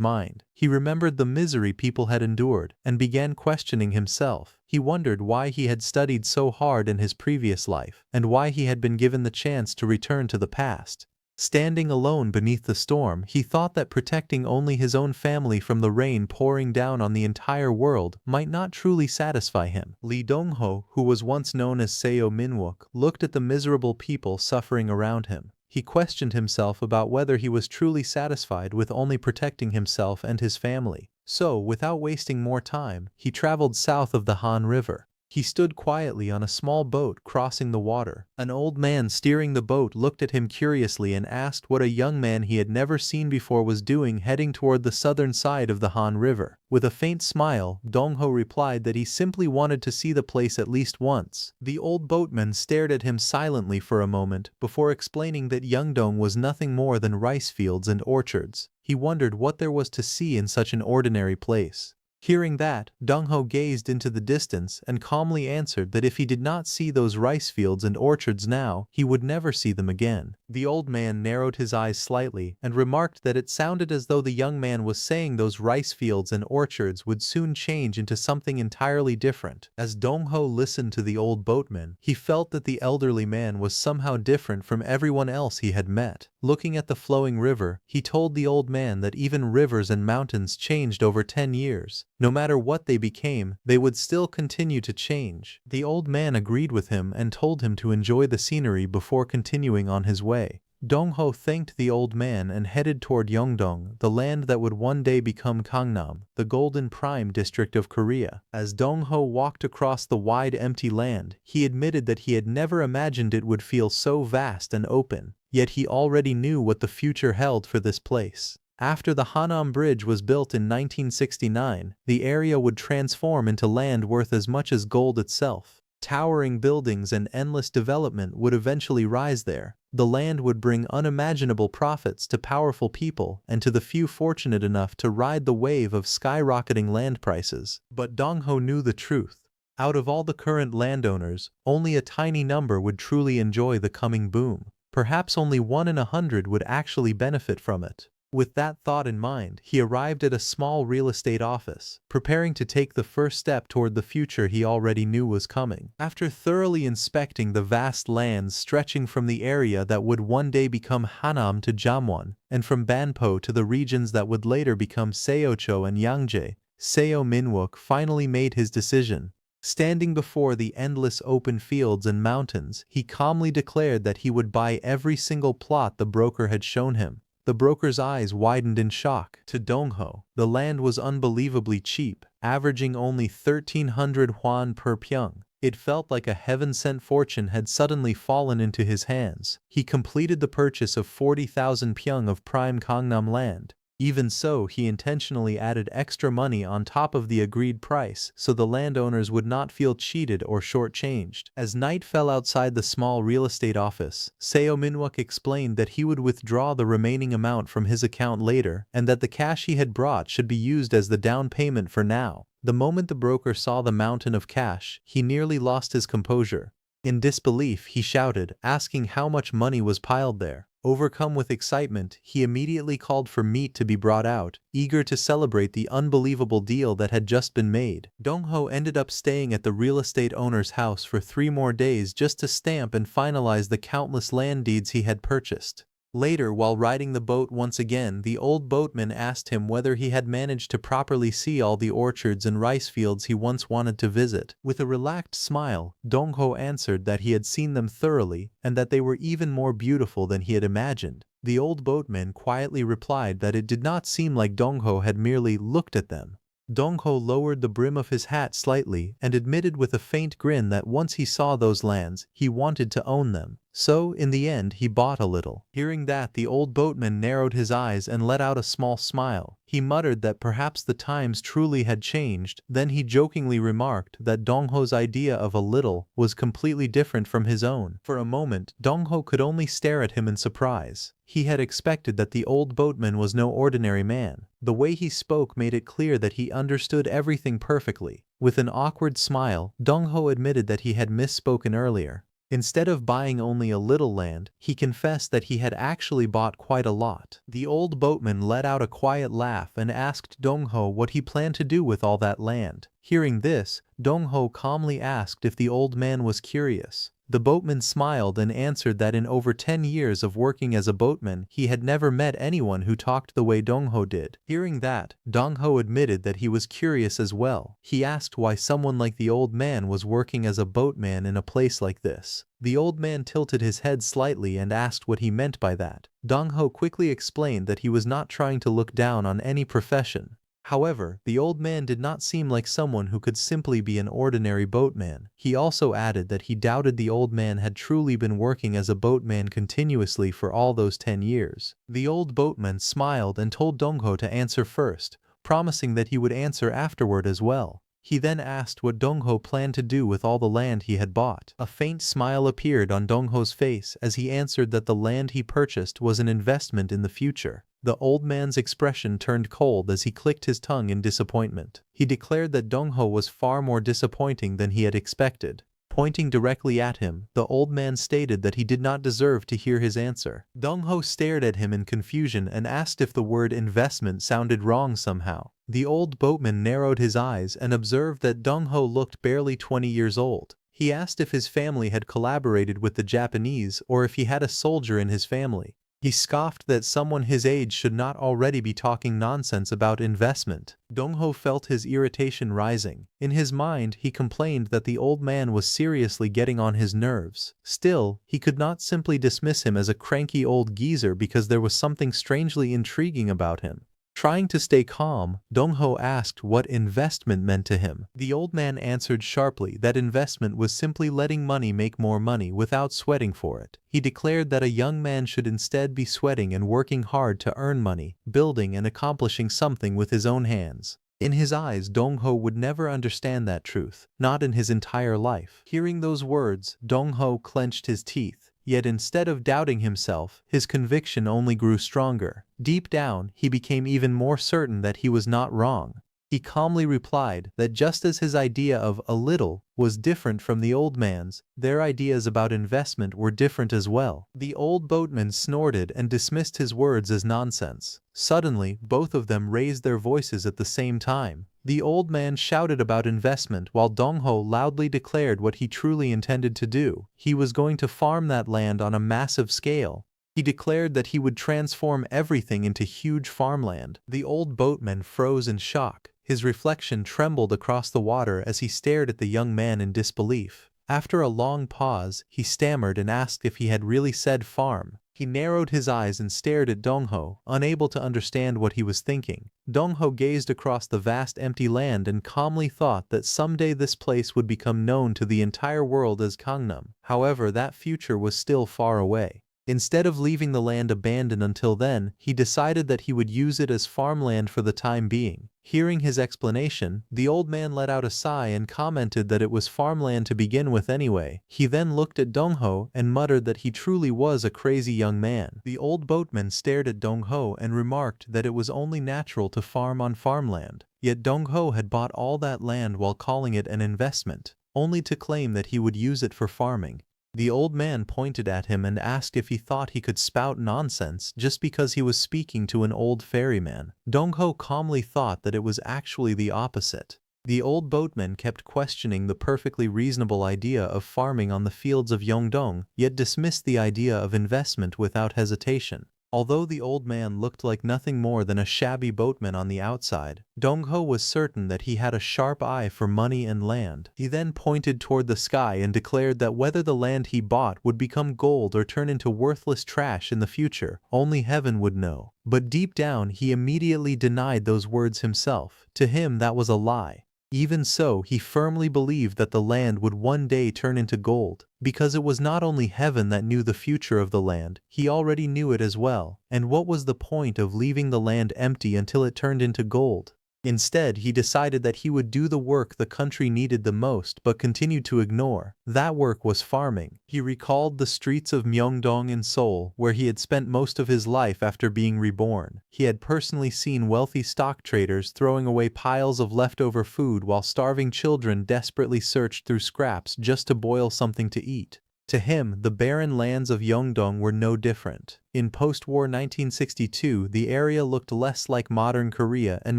mind. He remembered the misery people had endured and began questioning himself. He wondered why he had studied so hard in his previous life and why he had been given the chance to return to the past. Standing alone beneath the storm, he thought that protecting only his own family from the rain pouring down on the entire world might not truly satisfy him. Lee Dongho, who was once known as Seo Minwook, looked at the miserable people suffering around him. He questioned himself about whether he was truly satisfied with only protecting himself and his family. So, without wasting more time, he traveled south of the Han River. He stood quietly on a small boat crossing the water. An old man steering the boat looked at him curiously and asked what a young man he had never seen before was doing heading toward the southern side of the Han River. With a faint smile, Dongho replied that he simply wanted to see the place at least once. The old boatman stared at him silently for a moment before explaining that Yeongdong was nothing more than rice fields and orchards. He wondered what there was to see in such an ordinary place. Hearing that, Dongho gazed into the distance and calmly answered that if he did not see those rice fields and orchards now, he would never see them again. The old man narrowed his eyes slightly and remarked that it sounded as though the young man was saying those rice fields and orchards would soon change into something entirely different. As Dongho listened to the old boatman, he felt that the elderly man was somehow different from everyone else he had met. Looking at the flowing river, he told the old man that even rivers and mountains changed over 10 years. No matter what they became, they would still continue to change. The old man agreed with him and told him to enjoy the scenery before continuing on his way. Dongho thanked the old man and headed toward Yeongdong, the land that would one day become Gangnam, the Golden Prime district of Korea. As Dongho walked across the wide empty land, he admitted that he had never imagined it would feel so vast and open. Yet he already knew what the future held for this place. After the Hanam Bridge was built in 1969, the area would transform into land worth as much as gold itself. Towering buildings and endless development would eventually rise there. The land would bring unimaginable profits to powerful people and to the few fortunate enough to ride the wave of skyrocketing land prices. But Dongho knew the truth. Out of all the current landowners, only a tiny number would truly enjoy the coming boom. Perhaps only 1 in 100 would actually benefit from it. With that thought in mind, he arrived at a small real estate office, preparing to take the first step toward the future he already knew was coming. After thoroughly inspecting the vast lands stretching from the area that would one day become Hanam to Jamwon, and from Banpo to the regions that would later become Seocho and Yangjae, Seo Minwook finally made his decision. Standing before the endless open fields and mountains, he calmly declared that he would buy every single plot the broker had shown him. The broker's eyes widened in shock. To Dongho, the land was unbelievably cheap, averaging only 1,300 won per pyong. It felt like a heaven-sent fortune had suddenly fallen into his hands. He completed the purchase of 40,000 pyong of prime Gangnam land. Even so, he intentionally added extra money on top of the agreed price so the landowners would not feel cheated or shortchanged. As night fell outside the small real estate office, Seo Minwook explained that he would withdraw the remaining amount from his account later and that the cash he had brought should be used as the down payment for now. The moment the broker saw the mountain of cash, he nearly lost his composure. In disbelief, he shouted, asking how much money was piled there. Overcome with excitement, he immediately called for meat to be brought out, eager to celebrate the unbelievable deal that had just been made. Dongho ended up staying at the real estate owner's house for 3 more days just to stamp and finalize the countless land deeds he had purchased. Later, while riding the boat once again, the old boatman asked him whether he had managed to properly see all the orchards and rice fields he once wanted to visit. With a relaxed smile, Dong-ho answered that he had seen them thoroughly and that they were even more beautiful than he had imagined. The old boatman quietly replied that it did not seem like Dong-ho had merely looked at them. Dong-ho lowered the brim of his hat slightly and admitted with a faint grin that once he saw those lands, he wanted to own them. So, in the end, he bought a little. Hearing that, the old boatman narrowed his eyes and let out a small smile. He muttered that perhaps the times truly had changed. Then he jokingly remarked that Dong-ho's idea of a little was completely different from his own. For a moment, Dong-ho could only stare at him in surprise. He had expected that the old boatman was no ordinary man. The way he spoke made it clear that he understood everything perfectly. With an awkward smile, Dong-ho admitted that he had misspoken earlier. Instead of buying only a little land, he confessed that he had actually bought quite a lot. The old boatman let out a quiet laugh and asked Dong-ho what he planned to do with all that land. Hearing this, Dong-ho calmly asked if the old man was curious. The boatman smiled and answered that in over 10 years of working as a boatman, he had never met anyone who talked the way Dong-ho did. Hearing that, Dong-ho admitted that he was curious as well. He asked why someone like the old man was working as a boatman in a place like this. The old man tilted his head slightly and asked what he meant by that. Dong-ho quickly explained that he was not trying to look down on any profession. However, the old man did not seem like someone who could simply be an ordinary boatman. He also added that he doubted the old man had truly been working as a boatman continuously for all those 10 years. The old boatman smiled and told Dong-ho to answer first, promising that he would answer afterward as well. He then asked what Dong-ho planned to do with all the land he had bought. A faint smile appeared on Dong-ho's face as he answered that the land he purchased was an investment in the future. The old man's expression turned cold as he clicked his tongue in disappointment. He declared that Dong-ho was far more disappointing than he had expected. Pointing directly at him, the old man stated that he did not deserve to hear his answer. Dong-ho stared at him in confusion and asked if the word investment sounded wrong somehow. The old boatman narrowed his eyes and observed that Dong-ho looked barely 20 years old. He asked if his family had collaborated with the Japanese or if he had a soldier in his family. He scoffed that someone his age should not already be talking nonsense about investment. Dong-ho felt his irritation rising. In his mind, he complained that the old man was seriously getting on his nerves. Still, he could not simply dismiss him as a cranky old geezer because there was something strangely intriguing about him. Trying to stay calm, Dong-ho asked what investment meant to him. The old man answered sharply that investment was simply letting money make more money without sweating for it. He declared that a young man should instead be sweating and working hard to earn money, building and accomplishing something with his own hands. In his eyes, Dong-ho would never understand that truth, not in his entire life. Hearing those words, Dong-ho clenched his teeth. Yet instead of doubting himself, his conviction only grew stronger. Deep down, he became even more certain that he was not wrong. He calmly replied that just as his idea of a little was different from the old man's, their ideas about investment were different as well. The old boatman snorted and dismissed his words as nonsense. Suddenly, both of them raised their voices at the same time. The old man shouted about investment while Dong-ho loudly declared what he truly intended to do. He was going to farm that land on a massive scale. He declared that he would transform everything into huge farmland. The old boatman froze in shock. His reflection trembled across the water as he stared at the young man in disbelief. After a long pause, he stammered and asked if he had really said farm. He narrowed his eyes and stared at Dong-ho, unable to understand what he was thinking. Dong-ho gazed across the vast empty land and calmly thought that someday this place would become known to the entire world as Gangnam. However, that future was still far away. Instead of leaving the land abandoned until then, he decided that he would use it as farmland for the time being. Hearing his explanation, the old man let out a sigh and commented that it was farmland to begin with anyway. He then looked at Dong-ho and muttered that he truly was a crazy young man. The old boatman stared at Dong-ho and remarked that it was only natural to farm on farmland. Yet Dong-ho had bought all that land while calling it an investment, only to claim that he would use it for farming. The old man pointed at him and asked if he thought he could spout nonsense just because he was speaking to an old ferryman. Dong-ho calmly thought that it was actually the opposite. The old boatman kept questioning the perfectly reasonable idea of farming on the fields of Yeongdong, yet dismissed the idea of investment without hesitation. Although the old man looked like nothing more than a shabby boatman on the outside, Dong-ho was certain that he had a sharp eye for money and land. He then pointed toward the sky and declared that whether the land he bought would become gold or turn into worthless trash in the future, only heaven would know. But deep down he immediately denied those words himself. To him that was a lie. Even so, he firmly believed that the land would one day turn into gold, because it was not only heaven that knew the future of the land, he already knew it as well. And what was the point of leaving the land empty until it turned into gold? Instead, he decided that he would do the work the country needed the most but continued to ignore. That work was farming. He recalled the streets of Myeongdong in Seoul, where he had spent most of his life after being reborn. He had personally seen wealthy stock traders throwing away piles of leftover food while starving children desperately searched through scraps just to boil something to eat. To him, the barren lands of Yeongdong were no different. In post-war 1962, the area looked less like modern Korea and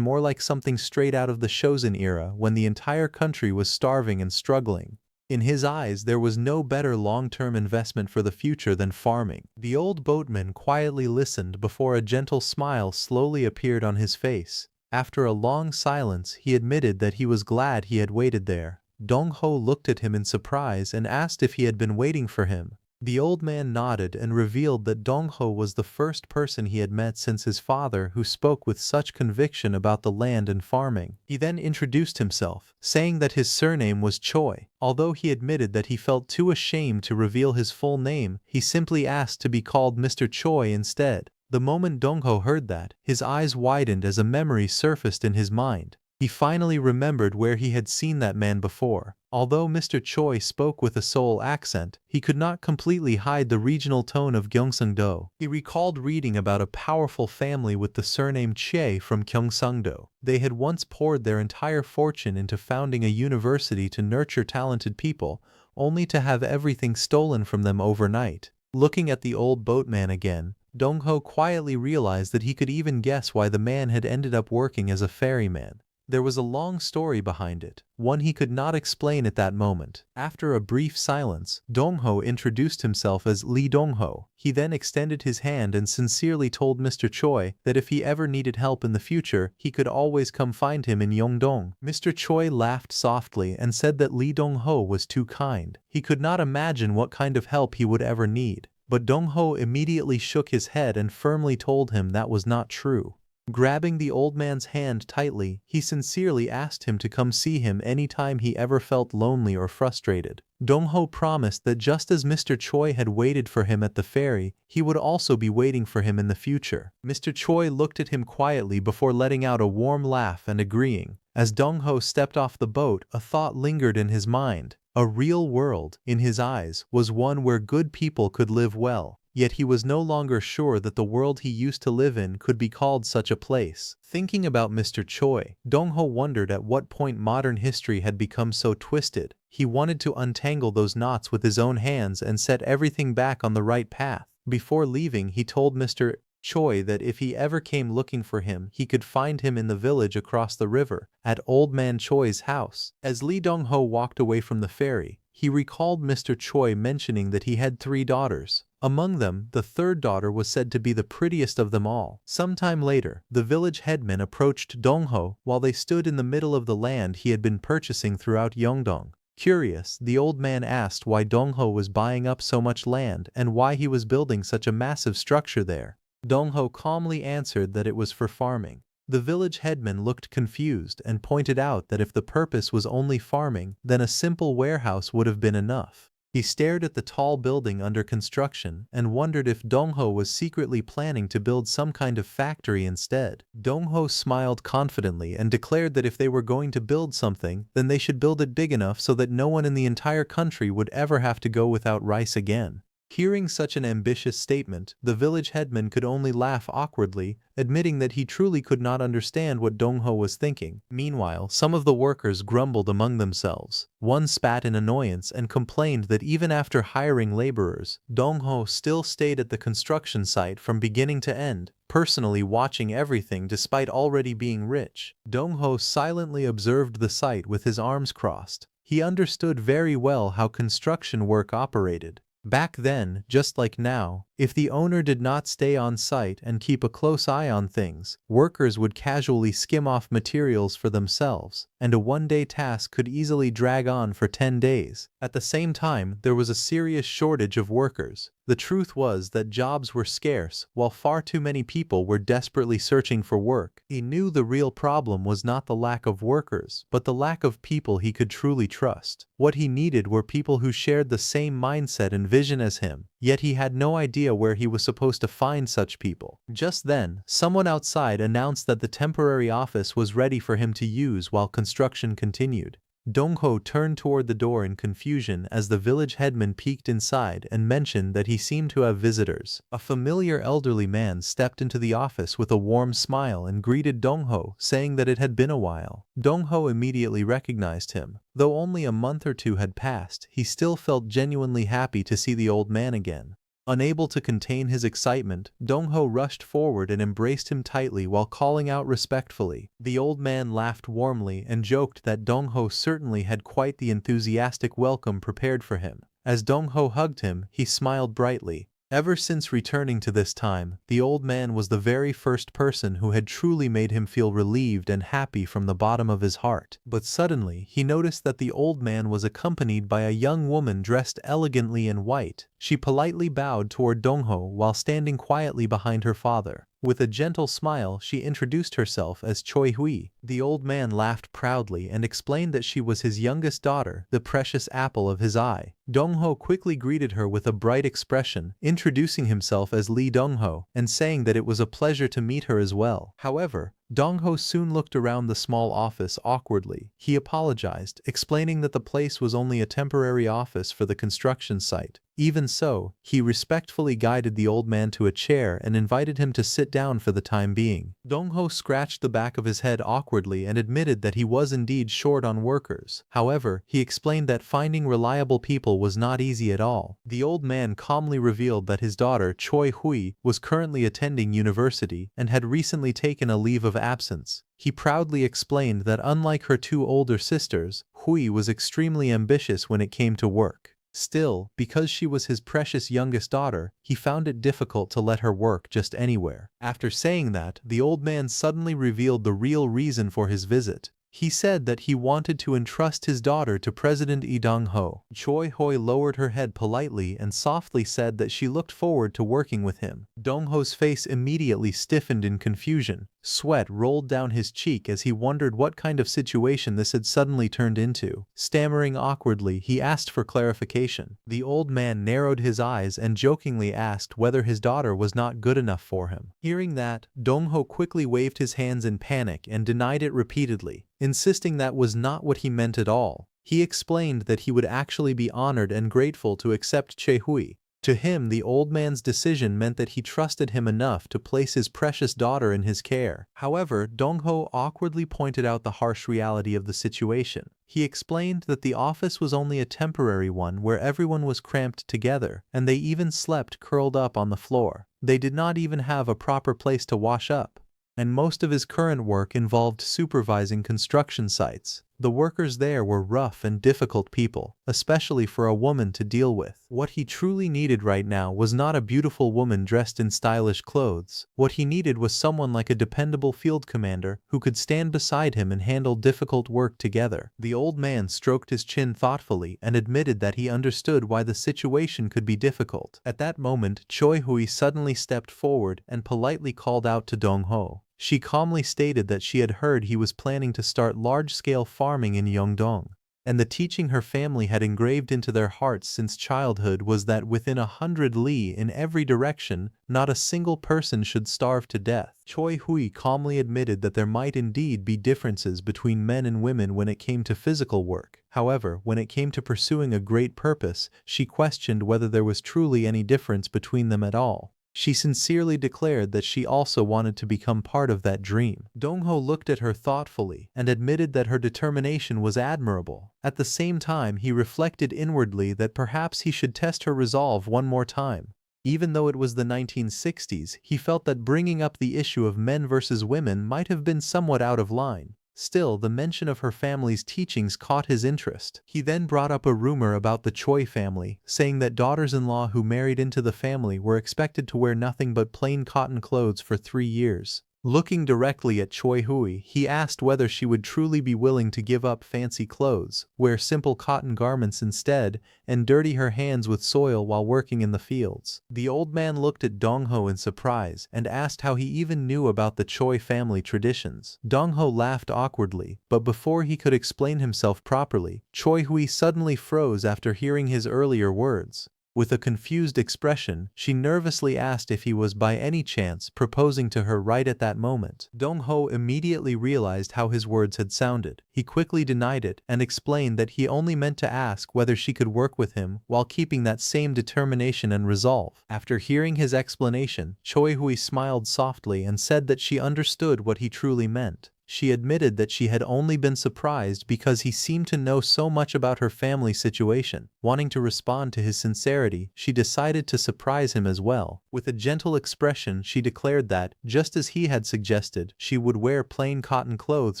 more like something straight out of the Chosun era when the entire country was starving and struggling. In his eyes, there was no better long-term investment for the future than farming. The old boatman quietly listened before a gentle smile slowly appeared on his face. After a long silence, he admitted that he was glad he had waited there. Dong-ho looked at him in surprise and asked if he had been waiting for him. The old man nodded and revealed that Dong-ho was the first person he had met since his father who spoke with such conviction about the land and farming. He then introduced himself, saying that his surname was Choi. Although he admitted that he felt too ashamed to reveal his full name, he simply asked to be called Mr. Choi instead. The moment Dong-ho heard that, his eyes widened as a memory surfaced in his mind. He finally remembered where he had seen that man before. Although Mr. Choi spoke with a Seoul accent, he could not completely hide the regional tone of Gyeongsang-do. He recalled reading about a powerful family with the surname Che from Gyeongsang-do. They had once poured their entire fortune into founding a university to nurture talented people, only to have everything stolen from them overnight. Looking at the old boatman again, Dong-ho quietly realized that he could even guess why the man had ended up working as a ferryman. There was a long story behind it, one he could not explain at that moment. After a brief silence, Dong-ho introduced himself as Lee Dong-ho. He then extended his hand and sincerely told Mr. Choi that if he ever needed help in the future, he could always come find him in Yeongdong. Mr. Choi laughed softly and said that Lee Dong-ho was too kind. He could not imagine what kind of help he would ever need. But Dong-ho immediately shook his head and firmly told him that was not true. Grabbing the old man's hand tightly, he sincerely asked him to come see him anytime he ever felt lonely or frustrated. Dong-ho promised that just as Mr. Choi had waited for him at the ferry, he would also be waiting for him in the future. Mr. Choi looked at him quietly before letting out a warm laugh and agreeing. As Dong-ho stepped off the boat, a thought lingered in his mind. A real world, in his eyes, was one where good people could live well. Yet he was no longer sure that the world he used to live in could be called such a place. Thinking about Mr. Choi, Dong-ho wondered at what point modern history had become so twisted. He wanted to untangle those knots with his own hands and set everything back on the right path. Before leaving, he told Mr. Choi that if he ever came looking for him, he could find him in the village across the river, at Old Man Choi's house. As Lee Dong-ho walked away from the ferry, he recalled Mr. Choi mentioning that he had 3 daughters. Among them, the third daughter was said to be the prettiest of them all. Sometime later, the village headman approached Dong-ho while they stood in the middle of the land he had been purchasing throughout Yeongdong. Curious, the old man asked why Dong-ho was buying up so much land and why he was building such a massive structure there. Dong-ho calmly answered that it was for farming. The village headman looked confused and pointed out that if the purpose was only farming, then a simple warehouse would have been enough. He stared at the tall building under construction and wondered if Dong-ho was secretly planning to build some kind of factory instead. Dong-ho smiled confidently and declared that if they were going to build something, then they should build it big enough so that no one in the entire country would ever have to go without rice again. Hearing such an ambitious statement, the village headman could only laugh awkwardly, admitting that he truly could not understand what Dong-ho was thinking. Meanwhile, some of the workers grumbled among themselves. One spat in annoyance and complained that even after hiring laborers, Dong-ho still stayed at the construction site from beginning to end, personally watching everything despite already being rich. Dong-ho silently observed the site with his arms crossed. He understood very well how construction work operated. Back then, just like now, if the owner did not stay on site and keep a close eye on things, workers would casually skim off materials for themselves, and a one-day task could easily drag on for 10 days. At the same time, there was a serious shortage of workers. The truth was that jobs were scarce, while far too many people were desperately searching for work. He knew the real problem was not the lack of workers, but the lack of people he could truly trust. What he needed were people who shared the same mindset and vision as him, yet he had no idea where he was supposed to find such people. Just then, someone outside announced that the temporary office was ready for him to use while construction continued. Dong-ho turned toward the door in confusion as the village headman peeked inside and mentioned that he seemed to have visitors. A familiar elderly man stepped into the office with a warm smile and greeted Dong-ho, saying that it had been a while. Dong-ho immediately recognized him. Though only a month or two had passed, he still felt genuinely happy to see the old man again. Unable to contain his excitement, Dong-ho rushed forward and embraced him tightly while calling out respectfully. The old man laughed warmly and joked that Dong-ho certainly had quite the enthusiastic welcome prepared for him. As Dong-ho hugged him, he smiled brightly. Ever since returning to this time, the old man was the very first person who had truly made him feel relieved and happy from the bottom of his heart. But suddenly, he noticed that the old man was accompanied by a young woman dressed elegantly in white. She politely bowed toward Dong-ho while standing quietly behind her father. With a gentle smile, she introduced herself as Choi Hui. The old man laughed proudly and explained that she was his youngest daughter, the precious apple of his eye. Dong-ho quickly greeted her with a bright expression, introducing himself as Lee Dong-ho and saying that it was a pleasure to meet her as well. However, Dong-ho soon looked around the small office awkwardly. He apologized, explaining that the place was only a temporary office for the construction site. Even so, he respectfully guided the old man to a chair and invited him to sit down for the time being. Dong-ho scratched the back of his head awkwardly and admitted that he was indeed short on workers. However, he explained that finding reliable people was not easy at all. The old man calmly revealed that his daughter, Choi Hui, was currently attending university and had recently taken a leave of absence. He proudly explained that unlike her two older sisters, Hui was extremely ambitious when it came to work. Still, because she was his precious youngest daughter, he found it difficult to let her work just anywhere. After saying that, the old man suddenly revealed the real reason for his visit. He said that he wanted to entrust his daughter to President Lee Dong-ho. Choi Hui lowered her head politely and softly said that she looked forward to working with him. Dong-ho's face immediately stiffened in confusion. Sweat rolled down his cheek as he wondered what kind of situation this had suddenly turned into. Stammering awkwardly, he asked for clarification. The old man narrowed his eyes and jokingly asked whether his daughter was not good enough for him. Hearing that, Dong-ho quickly waved his hands in panic and denied it repeatedly, insisting that was not what he meant at all. He explained that he would actually be honored and grateful to accept Choi Hui. To him, the old man's decision meant that he trusted him enough to place his precious daughter in his care. However, Dong-ho awkwardly pointed out the harsh reality of the situation. He explained that the office was only a temporary one where everyone was cramped together, and they even slept curled up on the floor. They did not even have a proper place to wash up. And most of his current work involved supervising construction sites. The workers there were rough and difficult people, especially for a woman to deal with. What he truly needed right now was not a beautiful woman dressed in stylish clothes. What he needed was someone like a dependable field commander who could stand beside him and handle difficult work together. The old man stroked his chin thoughtfully and admitted that he understood why the situation could be difficult. At that moment, Choi Hui suddenly stepped forward and politely called out to Dong-ho. She calmly stated that she had heard he was planning to start large-scale farming in Yeongdong, and the teaching her family had engraved into their hearts since childhood was that within 100 li in every direction, not a single person should starve to death. Choi Hui calmly admitted that there might indeed be differences between men and women when it came to physical work. However, when it came to pursuing a great purpose, she questioned whether there was truly any difference between them at all. She sincerely declared that she also wanted to become part of that dream. Dong-ho looked at her thoughtfully and admitted that her determination was admirable. At the same time, he reflected inwardly that perhaps he should test her resolve one more time. Even though it was the 1960s, he felt that bringing up the issue of men versus women might have been somewhat out of line. Still, the mention of her family's teachings caught his interest. He then brought up a rumor about the Choi family, saying that daughters-in-law who married into the family were expected to wear nothing but plain cotton clothes for 3 years. Looking directly at Choi Hui, he asked whether she would truly be willing to give up fancy clothes, wear simple cotton garments instead, and dirty her hands with soil while working in the fields. The old man looked at Dong-ho in surprise and asked how he even knew about the Choi family traditions. Dong-ho laughed awkwardly, but before he could explain himself properly, Choi Hui suddenly froze after hearing his earlier words. With a confused expression, she nervously asked if he was by any chance proposing to her right at that moment. Dong-ho immediately realized how his words had sounded. He quickly denied it and explained that he only meant to ask whether she could work with him while keeping that same determination and resolve. After hearing his explanation, Choi Hui smiled softly and said that she understood what he truly meant. She admitted that she had only been surprised because he seemed to know so much about her family situation. Wanting to respond to his sincerity, she decided to surprise him as well. With a gentle expression, she declared that, just as he had suggested, she would wear plain cotton clothes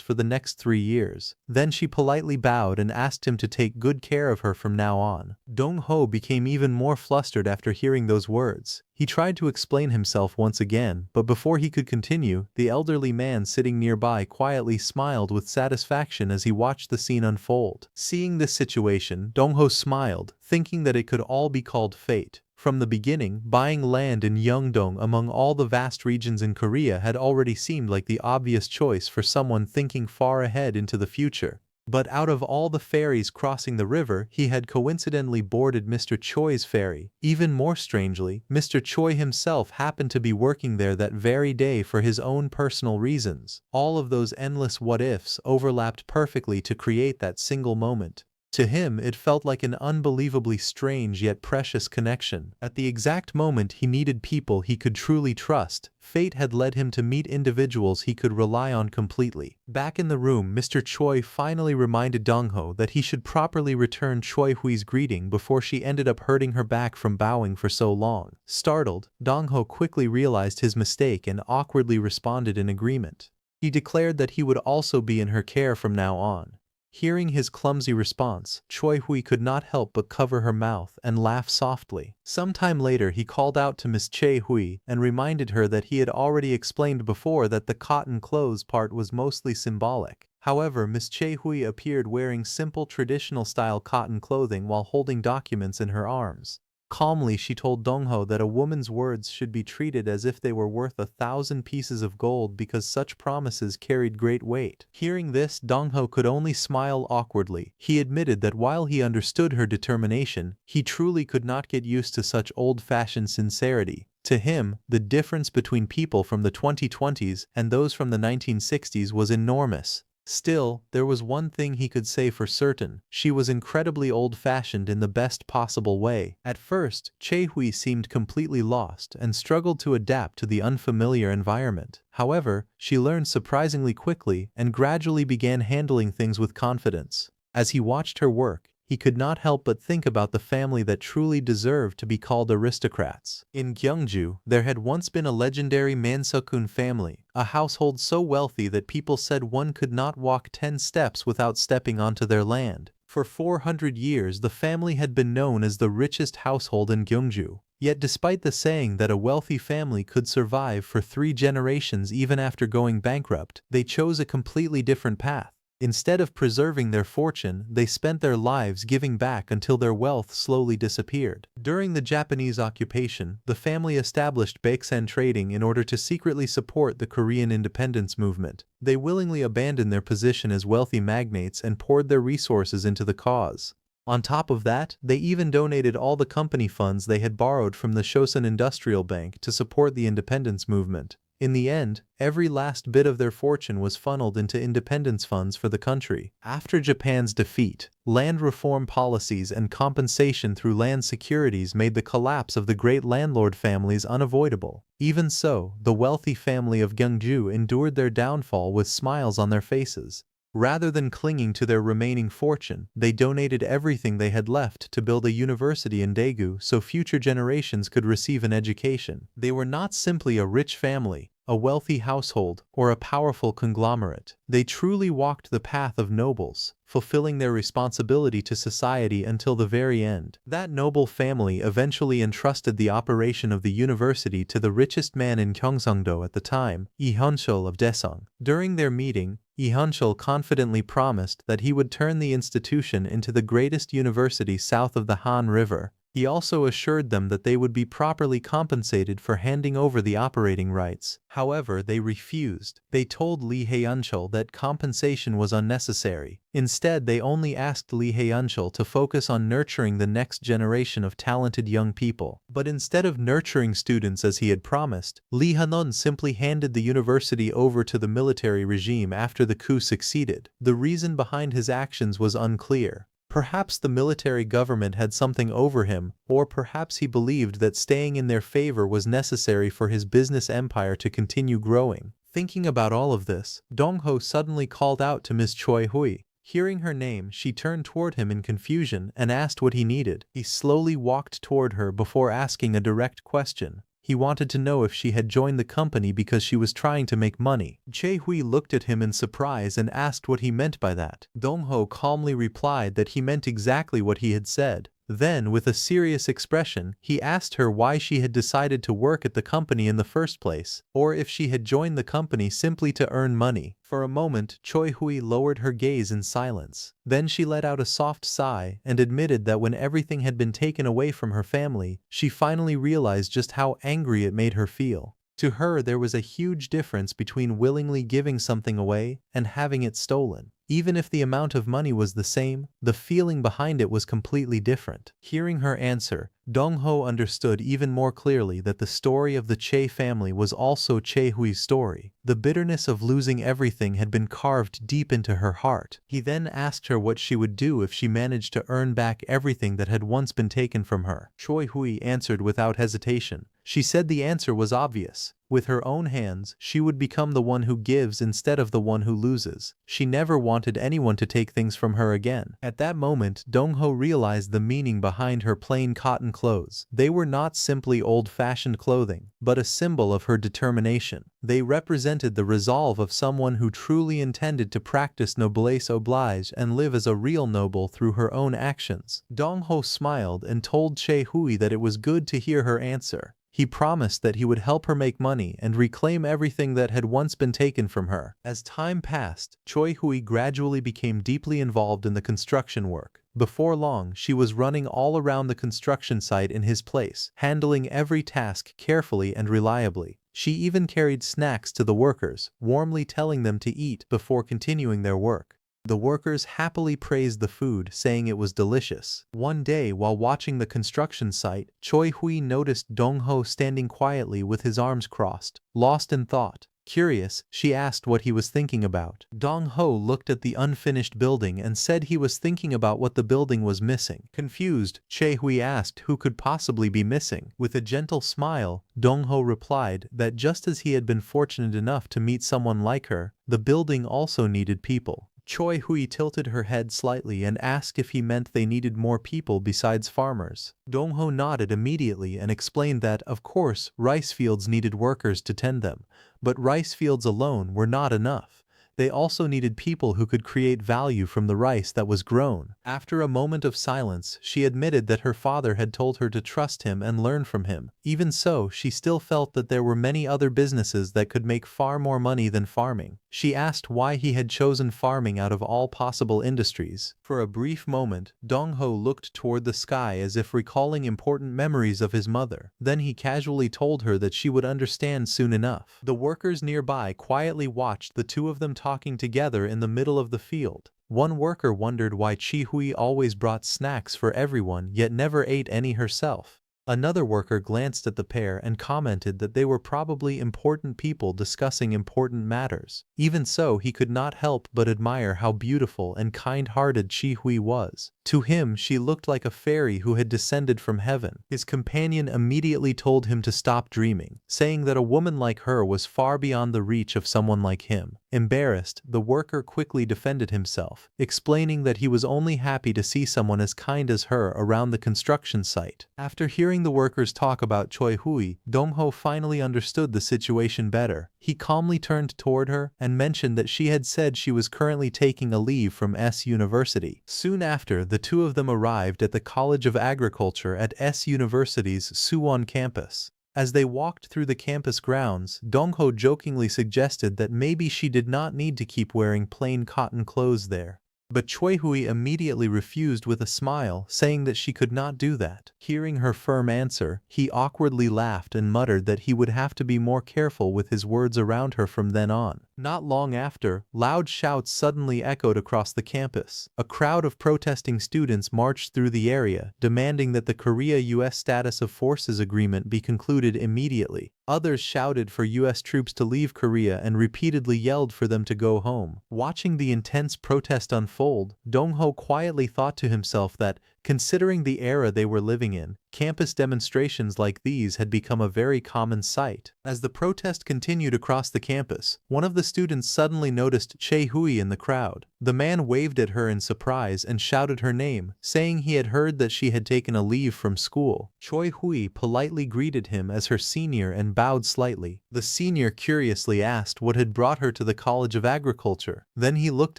for the next 3 years. Then she politely bowed and asked him to take good care of her from now on. Dong-ho became even more flustered after hearing those words. He tried to explain himself once again, but before he could continue, the elderly man sitting nearby quietly smiled with satisfaction as he watched the scene unfold. Seeing this situation, Dong-ho smiled, thinking that it could all be called fate. From the beginning, buying land in Yeongdong among all the vast regions in Korea had already seemed like the obvious choice for someone thinking far ahead into the future. But out of all the ferries crossing the river, he had coincidentally boarded Mr. Choi's ferry. Even more strangely, Mr. Choi himself happened to be working there that very day for his own personal reasons. All of those endless what-ifs overlapped perfectly to create that single moment. To him, it felt like an unbelievably strange yet precious connection. At the exact moment he needed people he could truly trust, fate had led him to meet individuals he could rely on completely. Back in the room, Mr. Choi finally reminded Dong-ho that he should properly return Choi Hui's greeting before she ended up hurting her back from bowing for so long. Startled, Dong-ho quickly realized his mistake and awkwardly responded in agreement. He declared that he would also be in her care from now on. Hearing his clumsy response, Choi Hui could not help but cover her mouth and laugh softly. Sometime later he called out to Miss Choi Hui and reminded her that he had already explained before that the cotton clothes part was mostly symbolic. However, Miss Choi Hui appeared wearing simple traditional-style cotton clothing while holding documents in her arms. Calmly, she told Dong-ho that a woman's words should be treated as if they were worth 1,000 pieces of gold because such promises carried great weight. Hearing this, Dong-ho could only smile awkwardly. He admitted that while he understood her determination, he truly could not get used to such old-fashioned sincerity. To him, the difference between people from the 2020s and those from the 1960s was enormous. Still, there was one thing he could say for certain: she was incredibly old-fashioned in the best possible way. At first, Choi Hui seemed completely lost and struggled to adapt to the unfamiliar environment. However, she learned surprisingly quickly and gradually began handling things with confidence. As he watched her work, he could not help but think about the family that truly deserved to be called aristocrats. In Gyeongju, there had once been a legendary Manseokun family, a household so wealthy that people said one could not walk 10 steps without stepping onto their land. For 400 years, the family had been known as the richest household in Gyeongju. Yet despite the saying that a wealthy family could survive for 3 generations even after going bankrupt, they chose a completely different path. Instead of preserving their fortune, they spent their lives giving back until their wealth slowly disappeared. During the Japanese occupation, the family established baeksan trading in order to secretly support the Korean independence movement. They willingly abandoned their position as wealthy magnates and poured their resources into the cause. On top of that, they even donated all the company funds they had borrowed from the Shosun Industrial Bank to support the independence movement. In the end, every last bit of their fortune was funneled into independence funds for the country. After Japan's defeat, land reform policies and compensation through land securities made the collapse of the great landlord families unavoidable. Even so, the wealthy family of Gyeongju endured their downfall with smiles on their faces. Rather than clinging to their remaining fortune, they donated everything they had left to build a university in Daegu so future generations could receive an education. They were not simply a rich family, a wealthy household, or a powerful conglomerate. They truly walked the path of nobles, fulfilling their responsibility to society until the very end. That noble family eventually entrusted the operation of the university to the richest man in Gyeongsangdo at the time, Lee Hyun-chul of Daeseong. During their meeting, Lee Hyun-chul confidently promised that he would turn the institution into the greatest university south of the Han River. He also assured them that they would be properly compensated for handing over the operating rights. However, they refused. They told Lee Hyun-chul that compensation was unnecessary. Instead, they only asked Lee Hyun-chul to focus on nurturing the next generation of talented young people. But instead of nurturing students as he had promised, Lee Hyun simply handed the university over to the military regime after the coup succeeded. The reason behind his actions was unclear. Perhaps the military government had something over him, or perhaps he believed that staying in their favor was necessary for his business empire to continue growing. Thinking about all of this, Dong-ho suddenly called out to Ms. Choi Hui. Hearing her name, she turned toward him in confusion and asked what he needed. He slowly walked toward her before asking a direct question. He wanted to know if she had joined the company because she was trying to make money. Choi Hui looked at him in surprise and asked what he meant by that. Dong-ho calmly replied that he meant exactly what he had said. Then, with a serious expression, he asked her why she had decided to work at the company in the first place, or if she had joined the company simply to earn money. For a moment, Choi Hui lowered her gaze in silence. Then she let out a soft sigh and admitted that when everything had been taken away from her family, she finally realized just how angry it made her feel. To her, there was a huge difference between willingly giving something away and having it stolen. Even if the amount of money was the same, the feeling behind it was completely different. Hearing her answer, Dong-ho understood even more clearly that the story of the Che family was also Choi Hui's story. The bitterness of losing everything had been carved deep into her heart. He then asked her what she would do if she managed to earn back everything that had once been taken from her. Choi Hui answered without hesitation. She said the answer was obvious. With her own hands, she would become the one who gives instead of the one who loses. She never wanted anyone to take things from her again. At that moment, Dong-ho realized the meaning behind her plain cotton clothes. They were not simply old-fashioned clothing, but a symbol of her determination. They represented the resolve of someone who truly intended to practice noblesse oblige and live as a real noble through her own actions. Dong-ho smiled and told Choi Hui that it was good to hear her answer. He promised that he would help her make money and reclaim everything that had once been taken from her. As time passed, Choi Hui gradually became deeply involved in the construction work. Before long, she was running all around the construction site in his place, handling every task carefully and reliably. She even carried snacks to the workers, warmly telling them to eat before continuing their work. The workers happily praised the food, saying it was delicious. One day, while watching the construction site, Choi Hui noticed Dong-ho standing quietly with his arms crossed, lost in thought. Curious, she asked what he was thinking about. Dong-ho looked at the unfinished building and said he was thinking about what the building was missing. Confused, Choi Hui asked who could possibly be missing. With a gentle smile, Dong-ho replied that just as he had been fortunate enough to meet someone like her, the building also needed people. Choi Hui tilted her head slightly and asked if he meant they needed more people besides farmers. Dong-ho nodded immediately and explained that, of course, rice fields needed workers to tend them, but rice fields alone were not enough. They also needed people who could create value from the rice that was grown. After a moment of silence, she admitted that her father had told her to trust him and learn from him. Even so, she still felt that there were many other businesses that could make far more money than farming. She asked why he had chosen farming out of all possible industries. For a brief moment, Dong-ho looked toward the sky as if recalling important memories of his mother. Then he casually told her that she would understand soon enough. The workers nearby quietly watched the two of them talking together in the middle of the field. One worker wondered why Choi Hui always brought snacks for everyone yet never ate any herself. Another worker glanced at the pair and commented that they were probably important people discussing important matters. Even so, he could not help but admire how beautiful and kind-hearted Choi Hui was. To him she looked like a fairy who had descended from heaven. His companion immediately told him to stop dreaming, saying that a woman like her was far beyond the reach of someone like him. Embarrassed, the worker quickly defended himself, explaining that he was only happy to see someone as kind as her around the construction site. After hearing the workers talk about Choi Hui, Dong-ho finally understood the situation better. He calmly turned toward her and mentioned that she had said she was currently taking a leave from S University. Soon after, the two of them arrived at the College of Agriculture at S University's Suwon campus. As they walked through the campus grounds, Dong-ho jokingly suggested that maybe she did not need to keep wearing plain cotton clothes there. But Choi Hui immediately refused with a smile, saying that she could not do that. Hearing her firm answer, he awkwardly laughed and muttered that he would have to be more careful with his words around her from then on. Not long after, loud shouts suddenly echoed across the campus. A crowd of protesting students marched through the area, demanding that the Korea-US Status of Forces Agreement be concluded immediately. Others shouted for U.S. troops to leave Korea and repeatedly yelled for them to go home. Watching the intense protest unfold, Dong-ho quietly thought to himself that, considering the era they were living in, campus demonstrations like these had become a very common sight. As the protest continued across the campus, one of the students suddenly noticed Choi Hui in the crowd. The man waved at her in surprise and shouted her name, saying he had heard that she had taken a leave from school. Choi Hui politely greeted him as her senior and bowed slightly. The senior curiously asked what had brought her to the College of Agriculture. Then he looked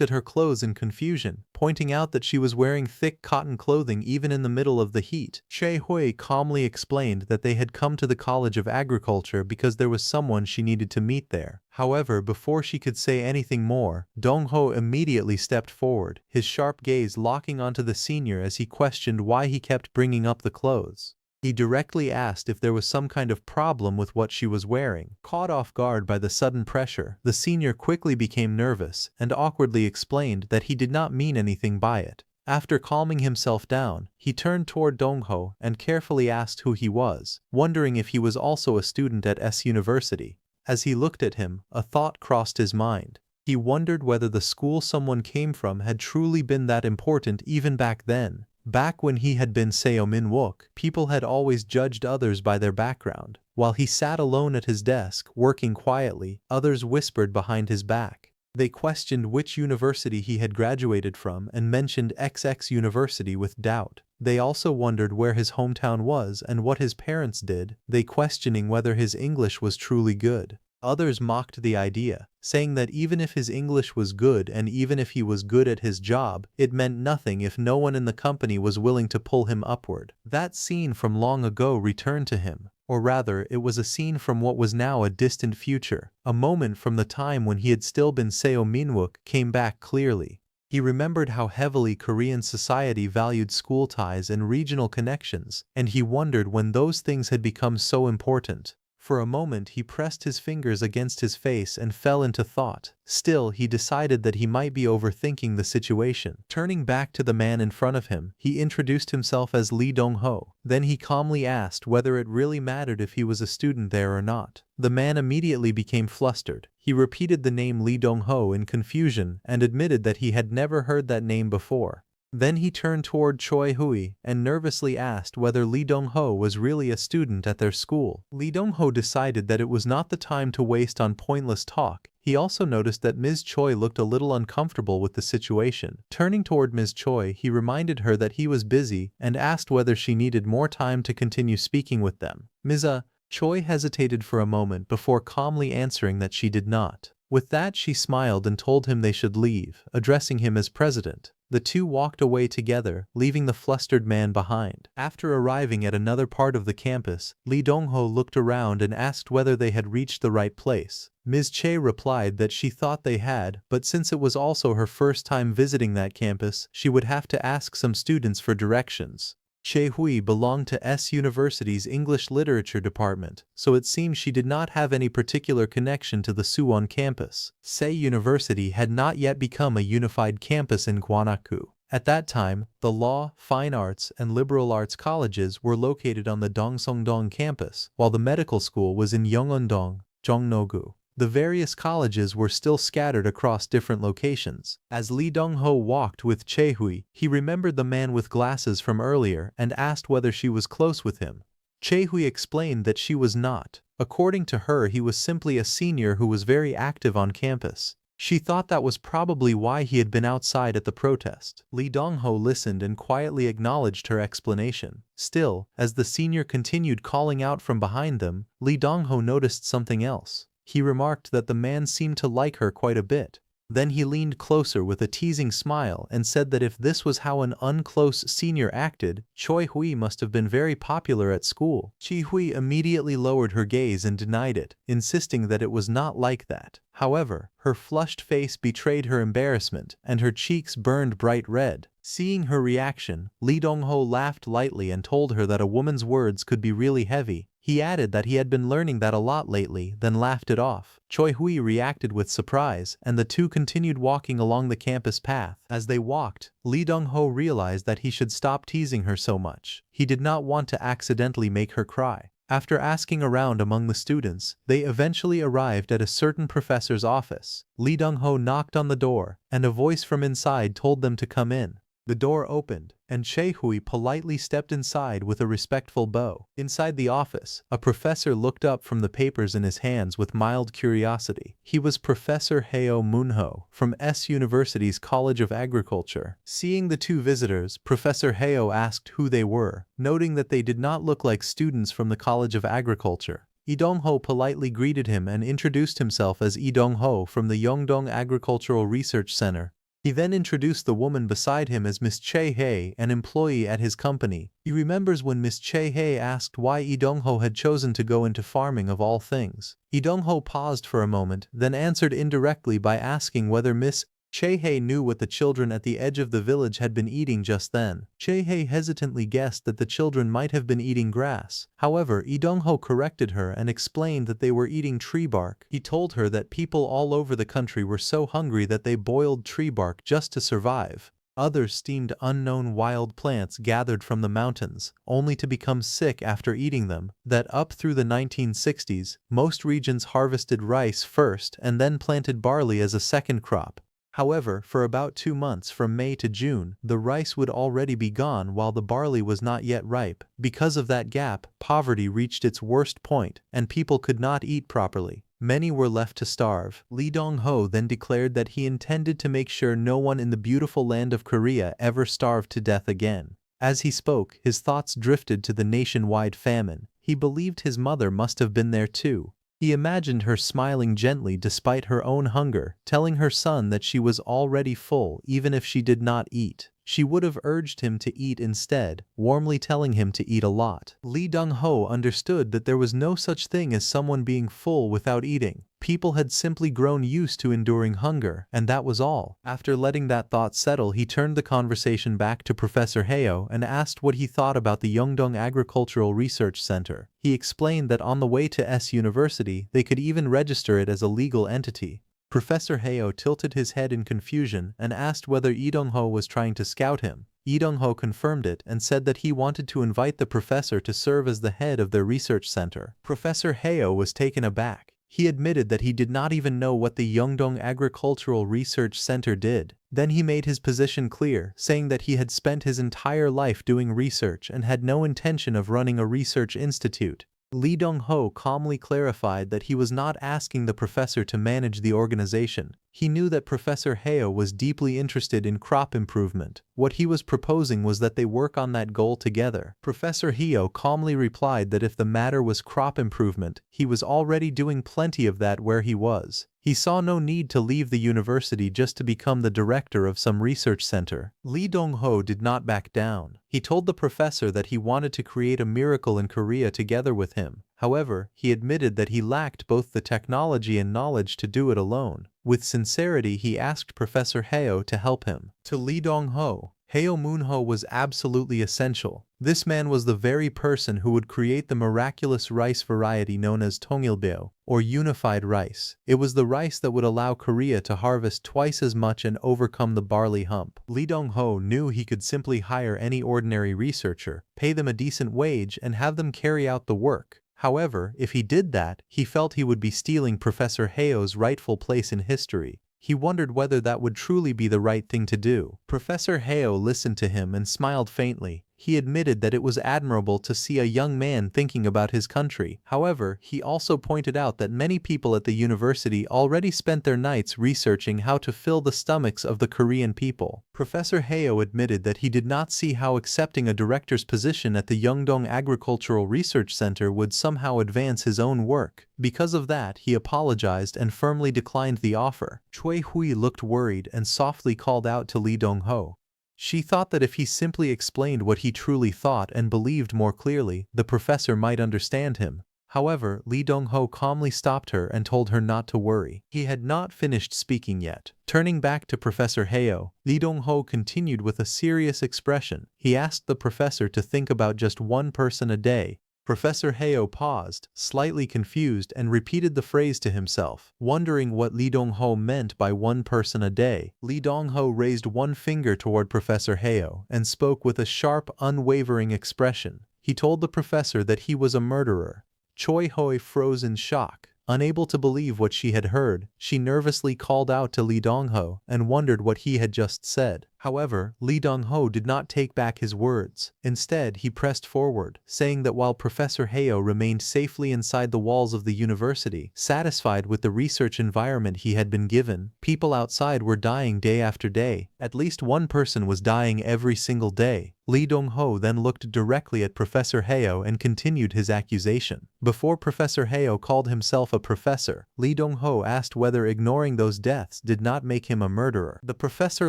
at her clothes in confusion, pointing out that she was wearing thick cotton clothing even in the middle of the heat. Choi Hui calmly explained that they had come to the College of Agriculture because there was someone she needed to meet there. However, before she could say anything more, Dong-ho immediately stepped forward, his sharp gaze locking onto the senior as he questioned why he kept bringing up the clothes. He directly asked if there was some kind of problem with what she was wearing. Caught off guard by the sudden pressure, the senior quickly became nervous and awkwardly explained that he did not mean anything by it. After calming himself down, he turned toward Dong-ho and carefully asked who he was, wondering if he was also a student at S University. As he looked at him, a thought crossed his mind. He wondered whether the school someone came from had truly been that important even back then. Back when he had been Seo Min-wook, people had always judged others by their background. While he sat alone at his desk, working quietly, others whispered behind his back. They questioned which university he had graduated from and mentioned XX University with doubt. They also wondered where his hometown was and what his parents did, they questioning whether his English was truly good. Others mocked the idea, saying that even if his English was good and even if he was good at his job, it meant nothing if no one in the company was willing to pull him upward. That scene from long ago returned to him. Or rather, it was a scene from what was now a distant future. A moment from the time when he had still been Seo Min-wook came back clearly. He remembered how heavily Korean society valued school ties and regional connections, and he wondered when those things had become so important. For a moment he pressed his fingers against his face and fell into thought. Still, he decided that he might be overthinking the situation. Turning back to the man in front of him, he introduced himself as Lee Dong-ho. Then he calmly asked whether it really mattered if he was a student there or not. The man immediately became flustered. He repeated the name Lee Dong-ho in confusion and admitted that he had never heard that name before. Then he turned toward Choi Hui and nervously asked whether Lee Dong-ho was really a student at their school. Lee Dong-ho decided that it was not the time to waste on pointless talk. He also noticed that Ms. Choi looked a little uncomfortable with the situation. Turning toward Ms. Choi, he reminded her that he was busy and asked whether she needed more time to continue speaking with them. Ms. Choi hesitated for a moment before calmly answering that she did not. With that, she smiled and told him they should leave, addressing him as president. The two walked away together, leaving the flustered man behind. After arriving at another part of the campus, Lee Dong-ho looked around and asked whether they had reached the right place. Ms. Che replied that she thought they had, but since it was also her first time visiting that campus, she would have to ask some students for directions. Choi Hui belonged to S University's English Literature department, so it seemed she did not have any particular connection to the Suwon campus. Sei University had not yet become a unified campus in Gwangju. At that time, the law, fine arts, and liberal arts colleges were located on the Dongseongdong campus, while the medical school was in Yeongeon-dong, Jongno-gu. The various colleges were still scattered across different locations. As Lee Dong-ho walked with Chae-hui, he remembered the man with glasses from earlier and asked whether she was close with him. Chae-hui explained that she was not. According to her, he was simply a senior who was very active on campus. She thought that was probably why he had been outside at the protest. Lee Dong-ho listened and quietly acknowledged her explanation. Still, as the senior continued calling out from behind them, Lee Dong-ho noticed something else. He remarked that the man seemed to like her quite a bit. Then he leaned closer with a teasing smile and said that if this was how an unclose senior acted, Choi-hui must have been very popular at school. Chi-hui immediately lowered her gaze and denied it, insisting that it was not like that. However, her flushed face betrayed her embarrassment, and her cheeks burned bright red. Seeing her reaction, Lee Dong-ho laughed lightly and told her that a woman's words could be really heavy. He added that he had been learning that a lot lately, then laughed it off. Choi-hui reacted with surprise, and the two continued walking along the campus path. As they walked, Lee Dong-ho realized that he should stop teasing her so much. He did not want to accidentally make her cry. After asking around among the students, they eventually arrived at a certain professor's office. Lee Dong-ho knocked on the door, and a voice from inside told them to come in. The door opened, and Chae-hui politely stepped inside with a respectful bow. Inside the office, a professor looked up from the papers in his hands with mild curiosity. He was Professor Heo Moonho from S University's College of Agriculture. Seeing the two visitors, Professor Heo asked who they were, noting that they did not look like students from the College of Agriculture. Lee Dong-ho politely greeted him and introduced himself as Lee Dong-ho from the Yeongdong Agricultural Research Center. He then introduced the woman beside him as Miss Chae-hae, an employee at his company. He remembers when Miss Chae-hae asked why Lee Dong-ho had chosen to go into farming of all things. Lee Dong-ho paused for a moment, then answered indirectly by asking whether Miss Chae-hae knew what the children at the edge of the village had been eating just then. Chae-hae hesitantly guessed that the children might have been eating grass. However, Lee Dong-ho corrected her and explained that they were eating tree bark. He told her that people all over the country were so hungry that they boiled tree bark just to survive. Others steamed unknown wild plants gathered from the mountains, only to become sick after eating them. That up through the 1960s, most regions harvested rice first and then planted barley as a second crop. However, for about 2 months from May to June, the rice would already be gone while the barley was not yet ripe. Because of that gap, poverty reached its worst point, and people could not eat properly. Many were left to starve. Lee Dong-ho then declared that he intended to make sure no one in the beautiful land of Korea ever starved to death again. As he spoke, his thoughts drifted to the nationwide famine. He believed his mother must have been there too. He imagined her smiling gently despite her own hunger, telling her son that she was already full even if she did not eat. She would have urged him to eat instead, warmly telling him to eat a lot. Lee Dong-ho understood that there was no such thing as someone being full without eating. People had simply grown used to enduring hunger, and that was all. After letting that thought settle, he turned the conversation back to Professor Heo and asked what he thought about the Yeongdong Agricultural Research Center. He explained that on the way to S University, they could even register it as a legal entity. Professor Heo tilted his head in confusion and asked whether Lee Dong-ho was trying to scout him. Lee Dong-ho confirmed it and said that he wanted to invite the professor to serve as the head of their research center. Professor Heo was taken aback. He admitted that he did not even know what the Yeongdong Agricultural Research Center did. Then he made his position clear, saying that he had spent his entire life doing research and had no intention of running a research institute. Lee Dong-ho calmly clarified that he was not asking the professor to manage the organization. He knew that Professor Heo was deeply interested in crop improvement. What he was proposing was that they work on that goal together. Professor Heo calmly replied that if the matter was crop improvement, he was already doing plenty of that where he was. He saw no need to leave the university just to become the director of some research center. Lee Dong-ho did not back down. He told the professor that he wanted to create a miracle in Korea together with him. However, he admitted that he lacked both the technology and knowledge to do it alone. With sincerity, he asked Professor Heo to help him. To Lee Dong-ho, Heo Moonho was absolutely essential. This man was the very person who would create the miraculous rice variety known as Tongilbeo, or unified rice. It was the rice that would allow Korea to harvest twice as much and overcome the barley hump. Lee Dong-ho knew he could simply hire any ordinary researcher, pay them a decent wage, and have them carry out the work. However, if he did that, he felt he would be stealing Professor Hayo's rightful place in history. He wondered whether that would truly be the right thing to do. Professor Hayo listened to him and smiled faintly. He admitted that it was admirable to see a young man thinking about his country. However, he also pointed out that many people at the university already spent their nights researching how to fill the stomachs of the Korean people. Professor Hayo admitted that he did not see how accepting a director's position at the Yeongdong Agricultural Research Center would somehow advance his own work. Because of that, he apologized and firmly declined the offer. Choi Hui looked worried and softly called out to Lee Dong-ho. She thought that if he simply explained what he truly thought and believed more clearly, the professor might understand him. However, Lee Dong-ho calmly stopped her and told her not to worry. He had not finished speaking yet. Turning back to Professor Hayo, Lee Dong-ho continued with a serious expression. He asked the professor to think about just one person a day. Professor Hayo paused, slightly confused, and repeated the phrase to himself, wondering what Lee Dong-ho meant by one person a day. Lee Dong-ho raised one finger toward Professor Hayo and spoke with a sharp, unwavering expression. He told the professor that he was a murderer. Choi Hui froze in shock. Unable to believe what she had heard, she nervously called out to Lee Dong-ho and wondered what he had just said. However, Lee Dong-ho did not take back his words. Instead, he pressed forward, saying that while Professor Hayo remained safely inside the walls of the university, satisfied with the research environment he had been given, people outside were dying day after day. At least one person was dying every single day. Lee Dong-ho then looked directly at Professor Hayo and continued his accusation. Before Professor Hayo called himself a professor, Lee Dong-ho asked whether ignoring those deaths did not make him a murderer. The professor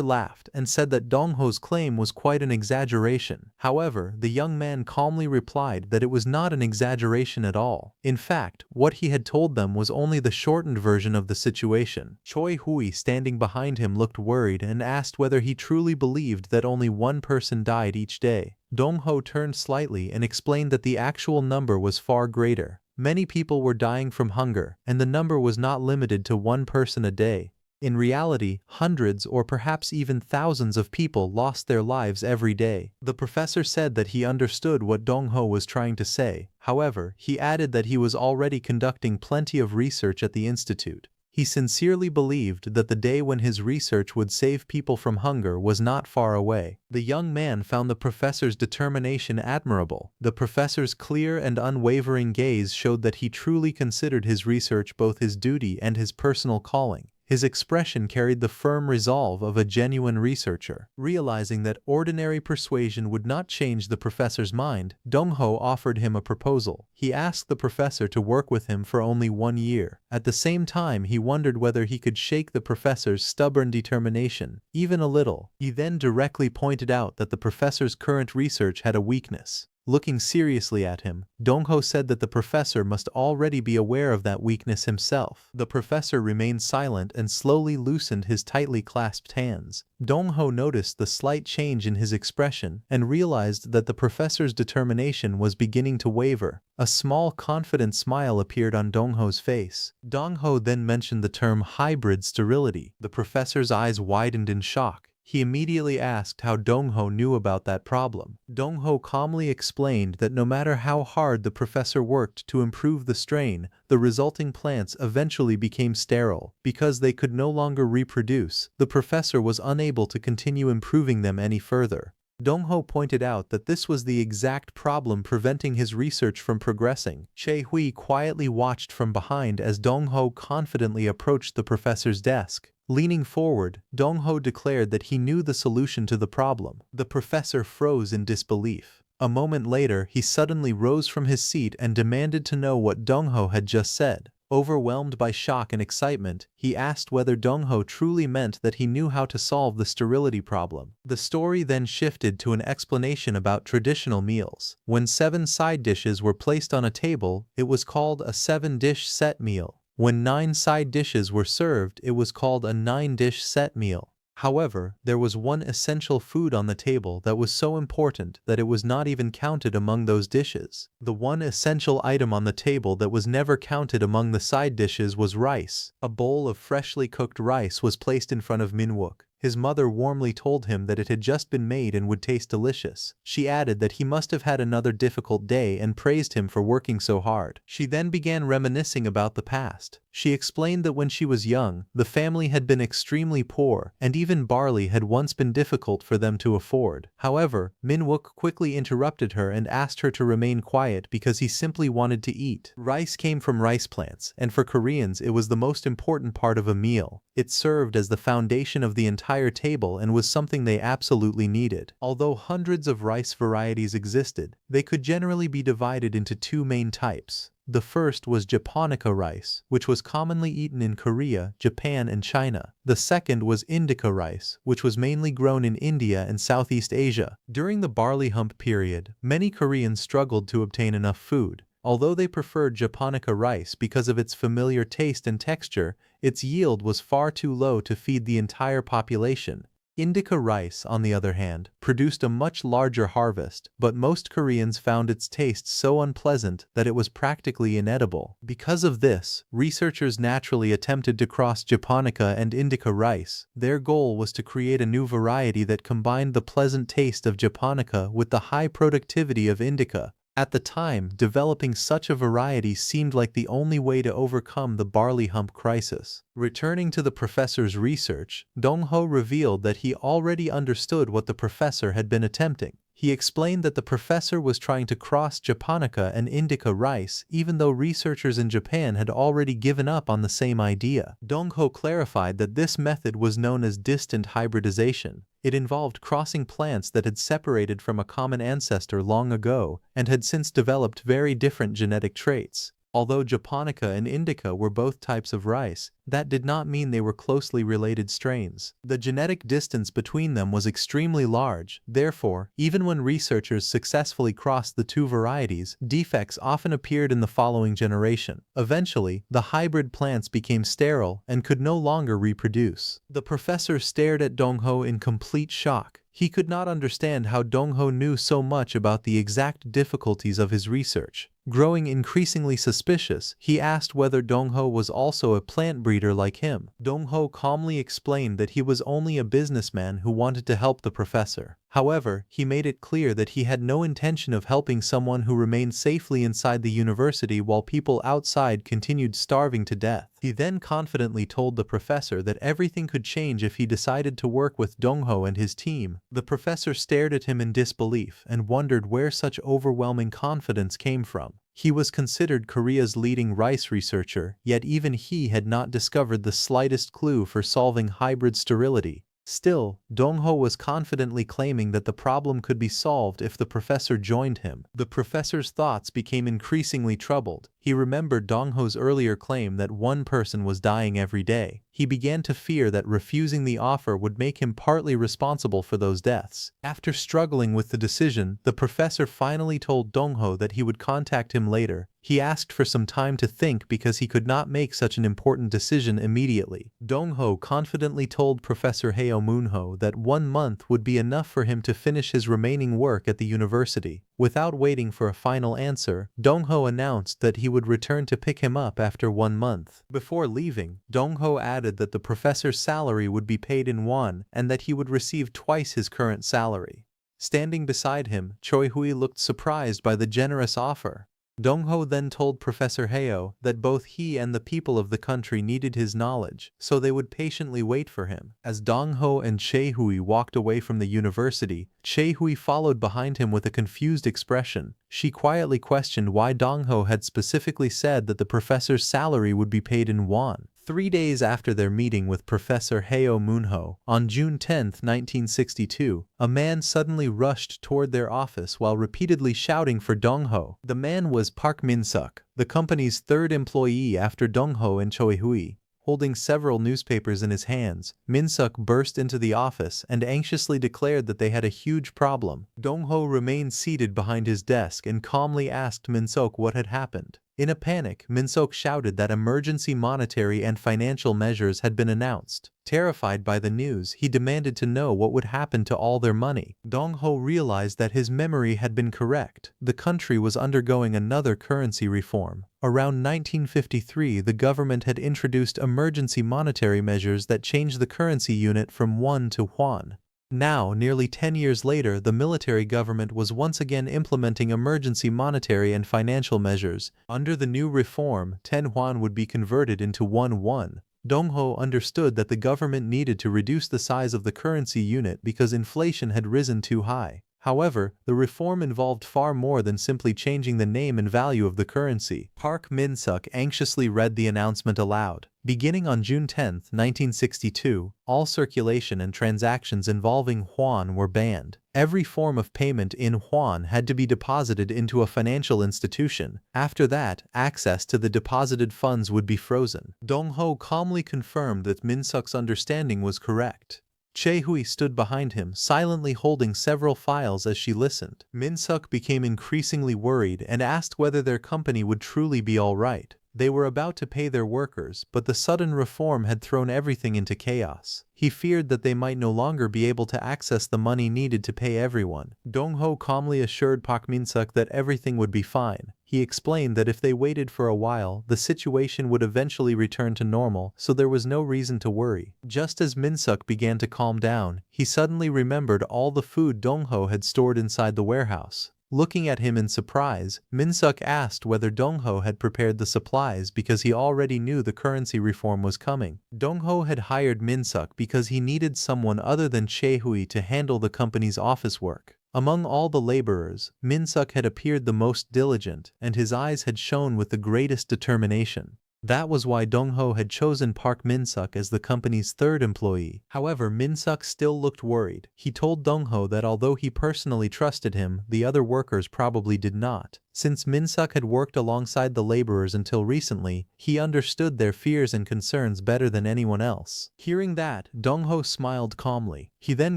laughed and said that Dong-ho's claim was quite an exaggeration. However, the young man calmly replied that it was not an exaggeration at all. In fact, what he had told them was only the shortened version of the situation. Choi Hui, standing behind him, looked worried and asked whether he truly believed that only one person died each day. Dong-ho turned slightly and explained that the actual number was far greater. Many people were dying from hunger, and the number was not limited to one person a day. In reality, hundreds or perhaps even thousands of people lost their lives every day. The professor said that he understood what Dong-ho was trying to say. However, he added that he was already conducting plenty of research at the institute. He sincerely believed that the day when his research would save people from hunger was not far away. The young man found the professor's determination admirable. The professor's clear and unwavering gaze showed that he truly considered his research both his duty and his personal calling. His expression carried the firm resolve of a genuine researcher. Realizing that ordinary persuasion would not change the professor's mind, Dong-ho offered him a proposal. He asked the professor to work with him for only 1 year. At the same time, he wondered whether he could shake the professor's stubborn determination, even a little. He then directly pointed out that the professor's current research had a weakness. Looking seriously at him, Dong-ho said that the professor must already be aware of that weakness himself. The professor remained silent and slowly loosened his tightly clasped hands. Dong-ho noticed the slight change in his expression and realized that the professor's determination was beginning to waver. A small, confident smile appeared on Dong-ho's face. Dong-ho then mentioned the term hybrid sterility. The professor's eyes widened in shock. He immediately asked how Dong-ho knew about that problem. Dong-ho calmly explained that no matter how hard the professor worked to improve the strain, the resulting plants eventually became sterile. Because they could no longer reproduce, the professor was unable to continue improving them any further. Dong-ho pointed out that this was the exact problem preventing his research from progressing. Choi Hui quietly watched from behind as Dong-ho confidently approached the professor's desk. Leaning forward, Dong-ho declared that he knew the solution to the problem. The professor froze in disbelief. A moment later, he suddenly rose from his seat and demanded to know what Dong-ho had just said. Overwhelmed by shock and excitement, he asked whether Dong-ho truly meant that he knew how to solve the sterility problem. The story then shifted to an explanation about traditional meals. When 7 side dishes were placed on a table, it was called a 7-dish set meal. When 9 side dishes were served, it was called a 9-dish set meal. However, there was one essential food on the table that was so important that it was not even counted among those dishes. The one essential item on the table that was never counted among the side dishes was rice. A bowl of freshly cooked rice was placed in front of Min-wook. His mother warmly told him that it had just been made and would taste delicious. She added that he must have had another difficult day and praised him for working so hard. She then began reminiscing about the past. She explained that when she was young, the family had been extremely poor, and even barley had once been difficult for them to afford. However, Min-wook quickly interrupted her and asked her to remain quiet because he simply wanted to eat. Rice came from rice plants, and for Koreans it was the most important part of a meal. It served as the foundation of the entire table and was something they absolutely needed. Although hundreds of rice varieties existed, they could generally be divided into two main types. The first was japonica rice, which was commonly eaten in Korea, Japan, and China. The second was indica rice, which was mainly grown in India and Southeast Asia. During the barley hump period, many Koreans struggled to obtain enough food. Although they preferred japonica rice because of its familiar taste and texture, its yield was far too low to feed the entire population. Indica rice, on the other hand, produced a much larger harvest, but most Koreans found its taste so unpleasant that it was practically inedible. Because of this, researchers naturally attempted to cross japonica and indica rice. Their goal was to create a new variety that combined the pleasant taste of japonica with the high productivity of indica. At the time, developing such a variety seemed like the only way to overcome the barley hump crisis. Returning to the professor's research, Dong-ho revealed that he already understood what the professor had been attempting. He explained that the professor was trying to cross japonica and indica rice even though researchers in Japan had already given up on the same idea. Dong-ho clarified that this method was known as distant hybridization. It involved crossing plants that had separated from a common ancestor long ago and had since developed very different genetic traits. Although japonica and indica were both types of rice, that did not mean they were closely related strains. The genetic distance between them was extremely large. Therefore, even when researchers successfully crossed the two varieties, defects often appeared in the following generation. Eventually, the hybrid plants became sterile and could no longer reproduce. The professor stared at Dong-ho in complete shock. He could not understand how Dong-ho knew so much about the exact difficulties of his research. Growing increasingly suspicious, he asked whether Dong-ho was also a plant breeder like him. Dong-ho calmly explained that he was only a businessman who wanted to help the professor. However, he made it clear that he had no intention of helping someone who remained safely inside the university while people outside continued starving to death. He then confidently told the professor that everything could change if he decided to work with Dong-ho and his team. The professor stared at him in disbelief and wondered where such overwhelming confidence came from. He was considered Korea's leading rice researcher, yet even he had not discovered the slightest clue for solving hybrid sterility. Still, Dong-ho was confidently claiming that the problem could be solved if the professor joined him. The professor's thoughts became increasingly troubled. He remembered Dong-ho's earlier claim that one person was dying every day. He began to fear that refusing the offer would make him partly responsible for those deaths. After struggling with the decision, the professor finally told Dong-ho that he would contact him later. He asked for some time to think because he could not make such an important decision immediately. Dong-ho confidently told Professor Heo Moon-ho that 1 month would be enough for him to finish his remaining work at the university. Without waiting for a final answer, Dong-ho announced that he would return to pick him up after 1 month. Before leaving, Dong-ho added that the professor's salary would be paid in won and that he would receive twice his current salary. Standing beside him, Choi-hui looked surprised by the generous offer. Dong-ho then told Professor Heo that both he and the people of the country needed his knowledge, so they would patiently wait for him. As Dong-ho and Choi-hui walked away from the university, Choi-hui followed behind him with a confused expression. She quietly questioned why Dong-ho had specifically said that the professor's salary would be paid in won. 3 days after their meeting with Professor Heo Moon-ho, on June 10, 1962, a man suddenly rushed toward their office while repeatedly shouting for Dong-ho. The man was Park Min-suk, the company's third employee after Dong-ho and Choi-hui. Holding several newspapers in his hands, Min-suk burst into the office and anxiously declared that they had a huge problem. Dong-ho remained seated behind his desk and calmly asked Min-suk what had happened. In a panic, Min-suk shouted that emergency monetary and financial measures had been announced. Terrified by the news, he demanded to know what would happen to all their money. Dong-ho realized that his memory had been correct. The country was undergoing another currency reform. Around 1953, the government had introduced emergency monetary measures that changed the currency unit from won to yuan. Now, nearly 10 years later, the military government was once again implementing emergency monetary and financial measures. Under the new reform, 10 yuan would be converted into 1 won. Dong-ho understood that the government needed to reduce the size of the currency unit because inflation had risen too high. However, the reform involved far more than simply changing the name and value of the currency. Park Min-suk anxiously read the announcement aloud. Beginning on June 10, 1962, all circulation and transactions involving yuan were banned. Every form of payment in yuan had to be deposited into a financial institution. After that, access to the deposited funds would be frozen. Dong-ho calmly confirmed that Min-suk's understanding was correct. Chae-hui stood behind him, silently holding several files as she listened. Min-suk became increasingly worried and asked whether their company would truly be all right. They were about to pay their workers, but the sudden reform had thrown everything into chaos. He feared that they might no longer be able to access the money needed to pay everyone. Dong-ho calmly assured Park Min-suk that everything would be fine. He explained that if they waited for a while, the situation would eventually return to normal, so there was no reason to worry. Just as Min-suk began to calm down, he suddenly remembered all the food Dong-ho had stored inside the warehouse. Looking at him in surprise, Min-suk asked whether Dong-ho had prepared the supplies because he already knew the currency reform was coming. Dong-ho had hired Min-suk because he needed someone other than Chae-hui to handle the company's office work. Among all the laborers, Min-suk had appeared the most diligent, and his eyes had shone with the greatest determination. That was why Dong-ho had chosen Park Min-suk as the company's third employee. However, Min-suk still looked worried. He told Dong-ho that although he personally trusted him, the other workers probably did not. Since Min-suk had worked alongside the laborers until recently, he understood their fears and concerns better than anyone else. Hearing that, Dong-ho smiled calmly. He then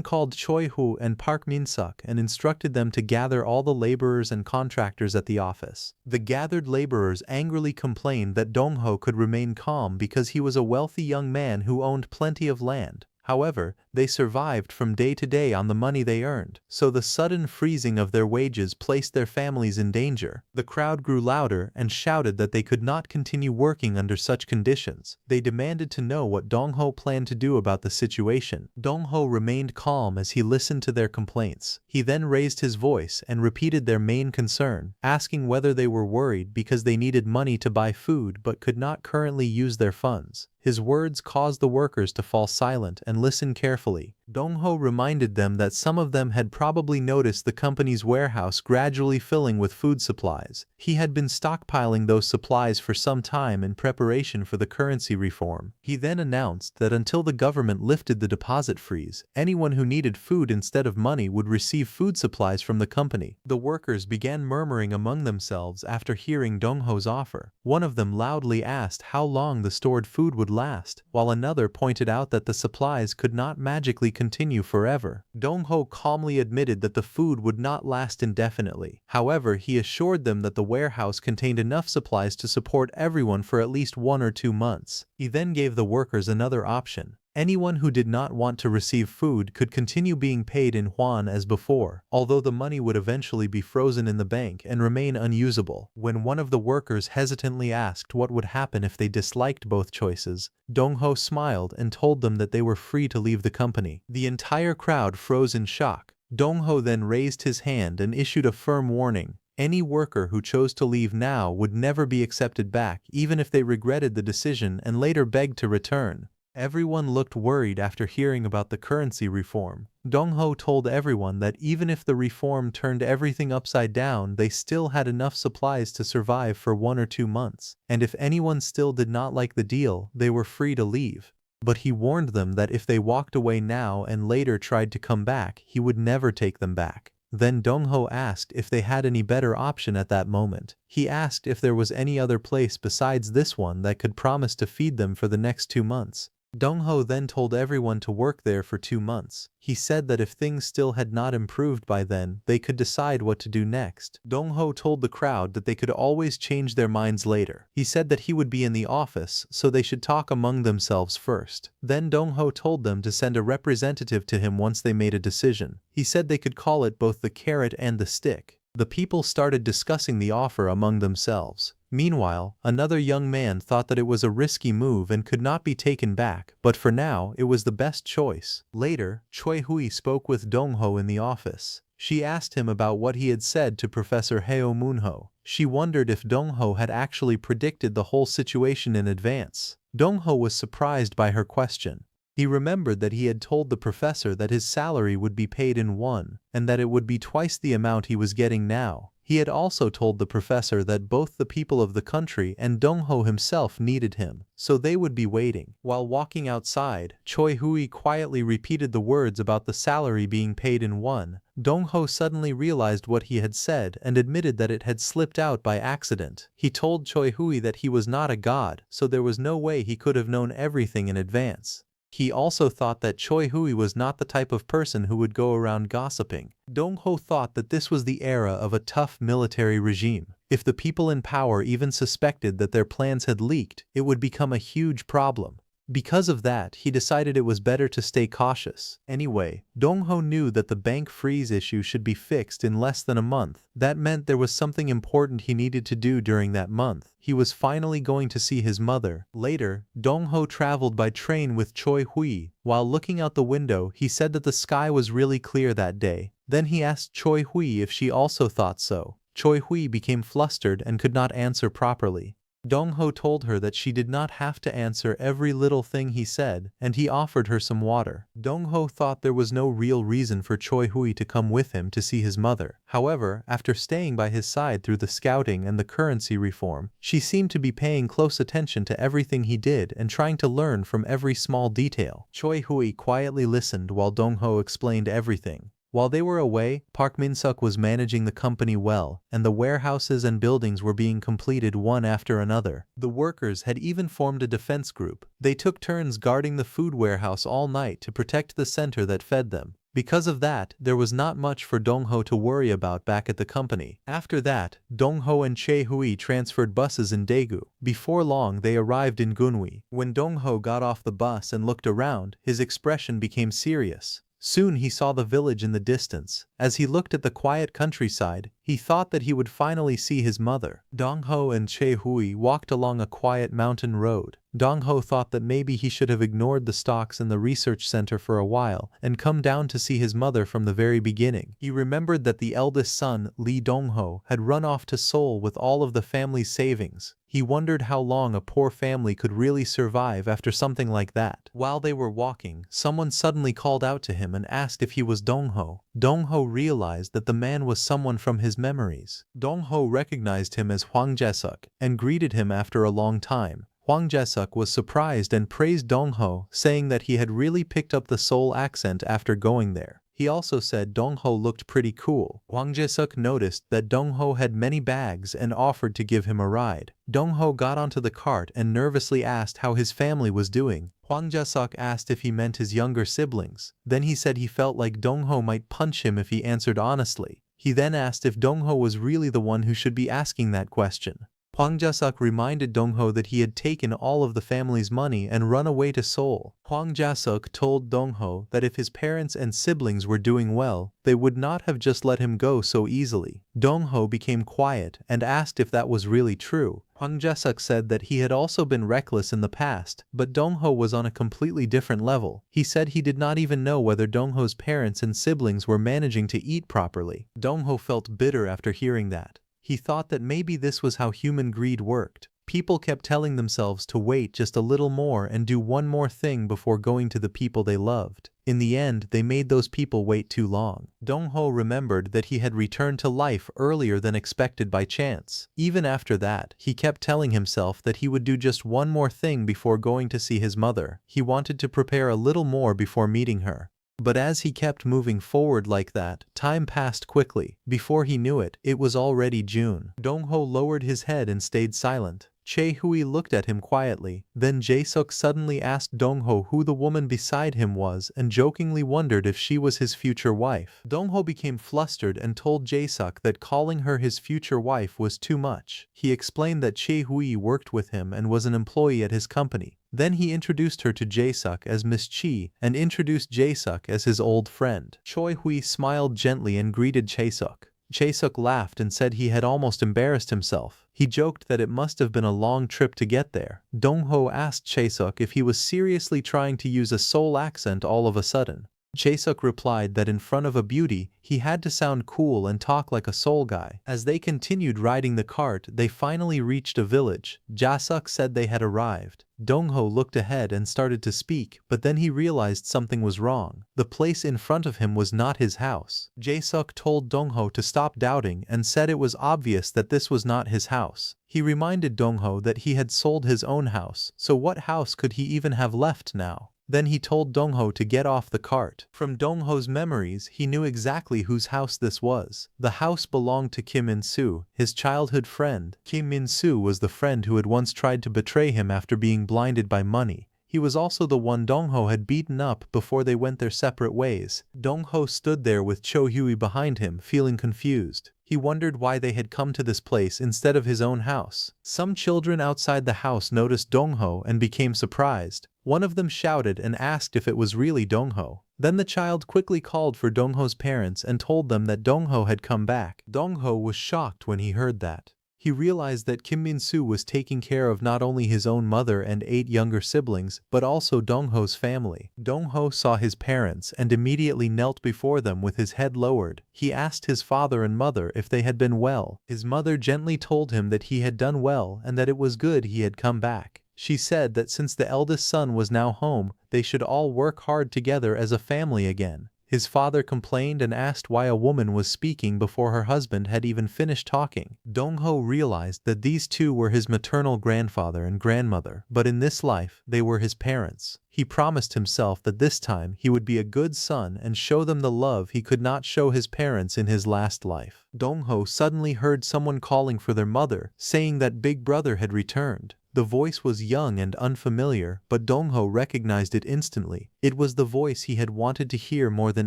called Choi-hu and Park Min-suk and instructed them to gather all the laborers and contractors at the office. The gathered laborers angrily complained that Dong-ho could remain calm because he was a wealthy young man who owned plenty of land. However, they survived from day to day on the money they earned, so the sudden freezing of their wages placed their families in danger. The crowd grew louder and shouted that they could not continue working under such conditions. They demanded to know what Dong-ho planned to do about the situation. Dong-ho remained calm as he listened to their complaints. He then raised his voice and repeated their main concern, asking whether they were worried because they needed money to buy food but could not currently use their funds. His words caused the workers to fall silent and listen carefully. Dong-ho reminded them that some of them had probably noticed the company's warehouse gradually filling with food supplies. He had been stockpiling those supplies for some time in preparation for the currency reform. He then announced that until the government lifted the deposit freeze, anyone who needed food instead of money would receive food supplies from the company. The workers began murmuring among themselves after hearing Dong-ho's offer. One of them loudly asked how long the stored food would last, while another pointed out that the supplies could not magically continue forever. Dong-ho calmly admitted that the food would not last indefinitely. However, he assured them that the warehouse contained enough supplies to support everyone for at least 1 or 2 months. He then gave the workers another option. Anyone who did not want to receive food could continue being paid in yuan as before, although the money would eventually be frozen in the bank and remain unusable. When one of the workers hesitantly asked what would happen if they disliked both choices, Dong-ho smiled and told them that they were free to leave the company. The entire crowd froze in shock. Dong-ho then raised his hand and issued a firm warning. Any worker who chose to leave now would never be accepted back, even if they regretted the decision and later begged to return. Everyone looked worried after hearing about the currency reform. Dong-ho told everyone that even if the reform turned everything upside down, they still had enough supplies to survive for 1 or 2 months, and if anyone still did not like the deal, they were free to leave. But he warned them that if they walked away now and later tried to come back, he would never take them back. Then Dong-ho asked if they had any better option at that moment. He asked if there was any other place besides this one that could promise to feed them for the next 2 months. Dong-ho then told everyone to work there for 2 months. He said that if things still had not improved by then, they could decide what to do next. Dong-ho told the crowd that they could always change their minds later. He said that he would be in the office, so they should talk among themselves first. Then Dong-ho told them to send a representative to him once they made a decision. He said they could call it both the carrot and the stick. The people started discussing the offer among themselves. Meanwhile, another young man thought that it was a risky move and could not be taken back, but for now, it was the best choice. Later, Choi Hui spoke with Dong-ho in the office. She asked him about what he had said to Professor Heo Moonho. She wondered if Dong-ho had actually predicted the whole situation in advance. Dong-ho was surprised by her question. He remembered that he had told the professor that his salary would be paid in won, and that it would be twice the amount he was getting now. He had also told the professor that both the people of the country and Dong-ho himself needed him, so they would be waiting. While walking outside, Choi Hui quietly repeated the words about the salary being paid in won. Dong-ho suddenly realized what he had said and admitted that it had slipped out by accident. He told Choi Hui that he was not a god, so there was no way he could have known everything in advance. He also thought that Choi Hui was not the type of person who would go around gossiping. Dong-ho thought that this was the era of a tough military regime. If the people in power even suspected that their plans had leaked, it would become a huge problem. Because of that, he decided it was better to stay cautious. Anyway, Dong-ho knew that the bank freeze issue should be fixed in less than a month. That meant there was something important he needed to do during that month. He was finally going to see his mother. Later, Dong-ho traveled by train with Choi Hui. While looking out the window, he said that the sky was really clear that day. Then he asked Choi Hui if she also thought so. Choi Hui became flustered and could not answer properly. Dong-ho told her that she did not have to answer every little thing he said, and he offered her some water. Dong-ho thought there was no real reason for Choi Hui to come with him to see his mother. However, after staying by his side through the scouting and the currency reform, she seemed to be paying close attention to everything he did and trying to learn from every small detail. Choi Hui quietly listened while Dong-ho explained everything. While they were away, Park Min-suk was managing the company well, and the warehouses and buildings were being completed one after another. The workers had even formed a defense group. They took turns guarding the food warehouse all night to protect the center that fed them. Because of that, there was not much for Dong-ho to worry about back at the company. After that, Dong-ho and Choi Hui transferred buses in Daegu. Before long, they arrived in Gunwi. When Dong-ho got off the bus and looked around, his expression became serious. Soon he saw the village in the distance. As he looked at the quiet countryside, he thought that he would finally see his mother. Dong-ho and Choi Hui walked along a quiet mountain road. Dong-ho thought that maybe he should have ignored the stocks in the research center for a while and come down to see his mother from the very beginning. He remembered that the eldest son, Lee Dong-ho, had run off to Seoul with all of the family's savings. He wondered how long a poor family could really survive after something like that. While they were walking, someone suddenly called out to him and asked if he was Dong-ho. Dong-ho realized that the man was someone from his memories. Dong-ho recognized him as Hwang Jae-suk and greeted him after a long time. Hwang Jae-suk was surprised and praised Dong-ho, saying that he had really picked up the Seoul accent after going there. He also said Dong-ho looked pretty cool. Hwang Jae-suk noticed that Dong-ho had many bags and offered to give him a ride. Dong-ho got onto the cart and nervously asked how his family was doing. Hwang Jae-suk asked if he meant his younger siblings. Then he said he felt like Dong-ho might punch him if he answered honestly. He then asked if Dong-ho was really the one who should be asking that question. Hwang Jae-suk reminded Dong-ho that he had taken all of the family's money and run away to Seoul. Hwang Jae-suk told Dong-ho that if his parents and siblings were doing well, they would not have just let him go so easily. Dong-ho became quiet and asked if that was really true. Hwang Jae-suk said that he had also been reckless in the past, but Dong-ho was on a completely different level. He said he did not even know whether Dong-ho's parents and siblings were managing to eat properly. Dong-ho felt bitter after hearing that. He thought that maybe this was how human greed worked. People kept telling themselves to wait just a little more and do one more thing before going to the people they loved. In the end, they made those people wait too long. Dong-ho remembered that he had returned to life earlier than expected by chance. Even after that, he kept telling himself that he would do just one more thing before going to see his mother. He wanted to prepare a little more before meeting her. But as he kept moving forward like that, time passed quickly. Before he knew it, it was already June. Dong-ho lowered his head and stayed silent. Chae-hui looked at him quietly. Then Jae-suk suddenly asked Dong-ho who the woman beside him was and jokingly wondered if she was his future wife. Dong-ho became flustered and told Jae-suk that calling her his future wife was too much. He explained that Chae-hui worked with him and was an employee at his company. Then he introduced her to Jae-suk as Miss Chi and introduced Jae-suk as his old friend. Choi-hui smiled gently and greeted Jae-suk. Jae-suk laughed and said he had almost embarrassed himself. He joked that it must have been a long trip to get there. Dong-ho asked Jae-suk if he was seriously trying to use a Seoul accent all of a sudden. Jae-suk replied that in front of a beauty, he had to sound cool and talk like a Seoul guy. As they continued riding the cart, they finally reached a village. Jae-suk said they had arrived. Dong-ho looked ahead and started to speak, but then he realized something was wrong. The place in front of him was not his house. Jae-suk told Dong-ho to stop doubting and said it was obvious that this was not his house. He reminded Dong-ho that he had sold his own house, so what house could he even have left now? Then he told Dong-ho to get off the cart. From Dong-ho's memories, he knew exactly whose house this was. The house belonged to Kim In-soo, his childhood friend. Kim In-soo was the friend who had once tried to betray him after being blinded by money. He was also the one Dong-ho had beaten up before they went their separate ways. Dong-ho stood there with Cho-hui behind him, feeling confused. He wondered why they had come to this place instead of his own house. Some children outside the house noticed Dong-ho and became surprised. One of them shouted and asked if it was really Dong-ho. Then the child quickly called for Dong-ho's parents and told them that Dong-ho had come back. Dong-ho was shocked when he heard that. He realized that Kim Min-soo was taking care of not only his own mother and 8 younger siblings, but also Dong-ho's family. Dong-ho saw his parents and immediately knelt before them with his head lowered. He asked his father and mother if they had been well. His mother gently told him that he had done well and that it was good he had come back. She said that since the eldest son was now home, they should all work hard together as a family again. His father complained and asked why a woman was speaking before her husband had even finished talking. Dong-ho realized that these two were his maternal grandfather and grandmother, but in this life, they were his parents. He promised himself that this time he would be a good son and show them the love he could not show his parents in his last life. Dong-ho suddenly heard someone calling for their mother, saying that Big Brother had returned. The voice was young and unfamiliar, but Dong-ho recognized it instantly. It was the voice he had wanted to hear more than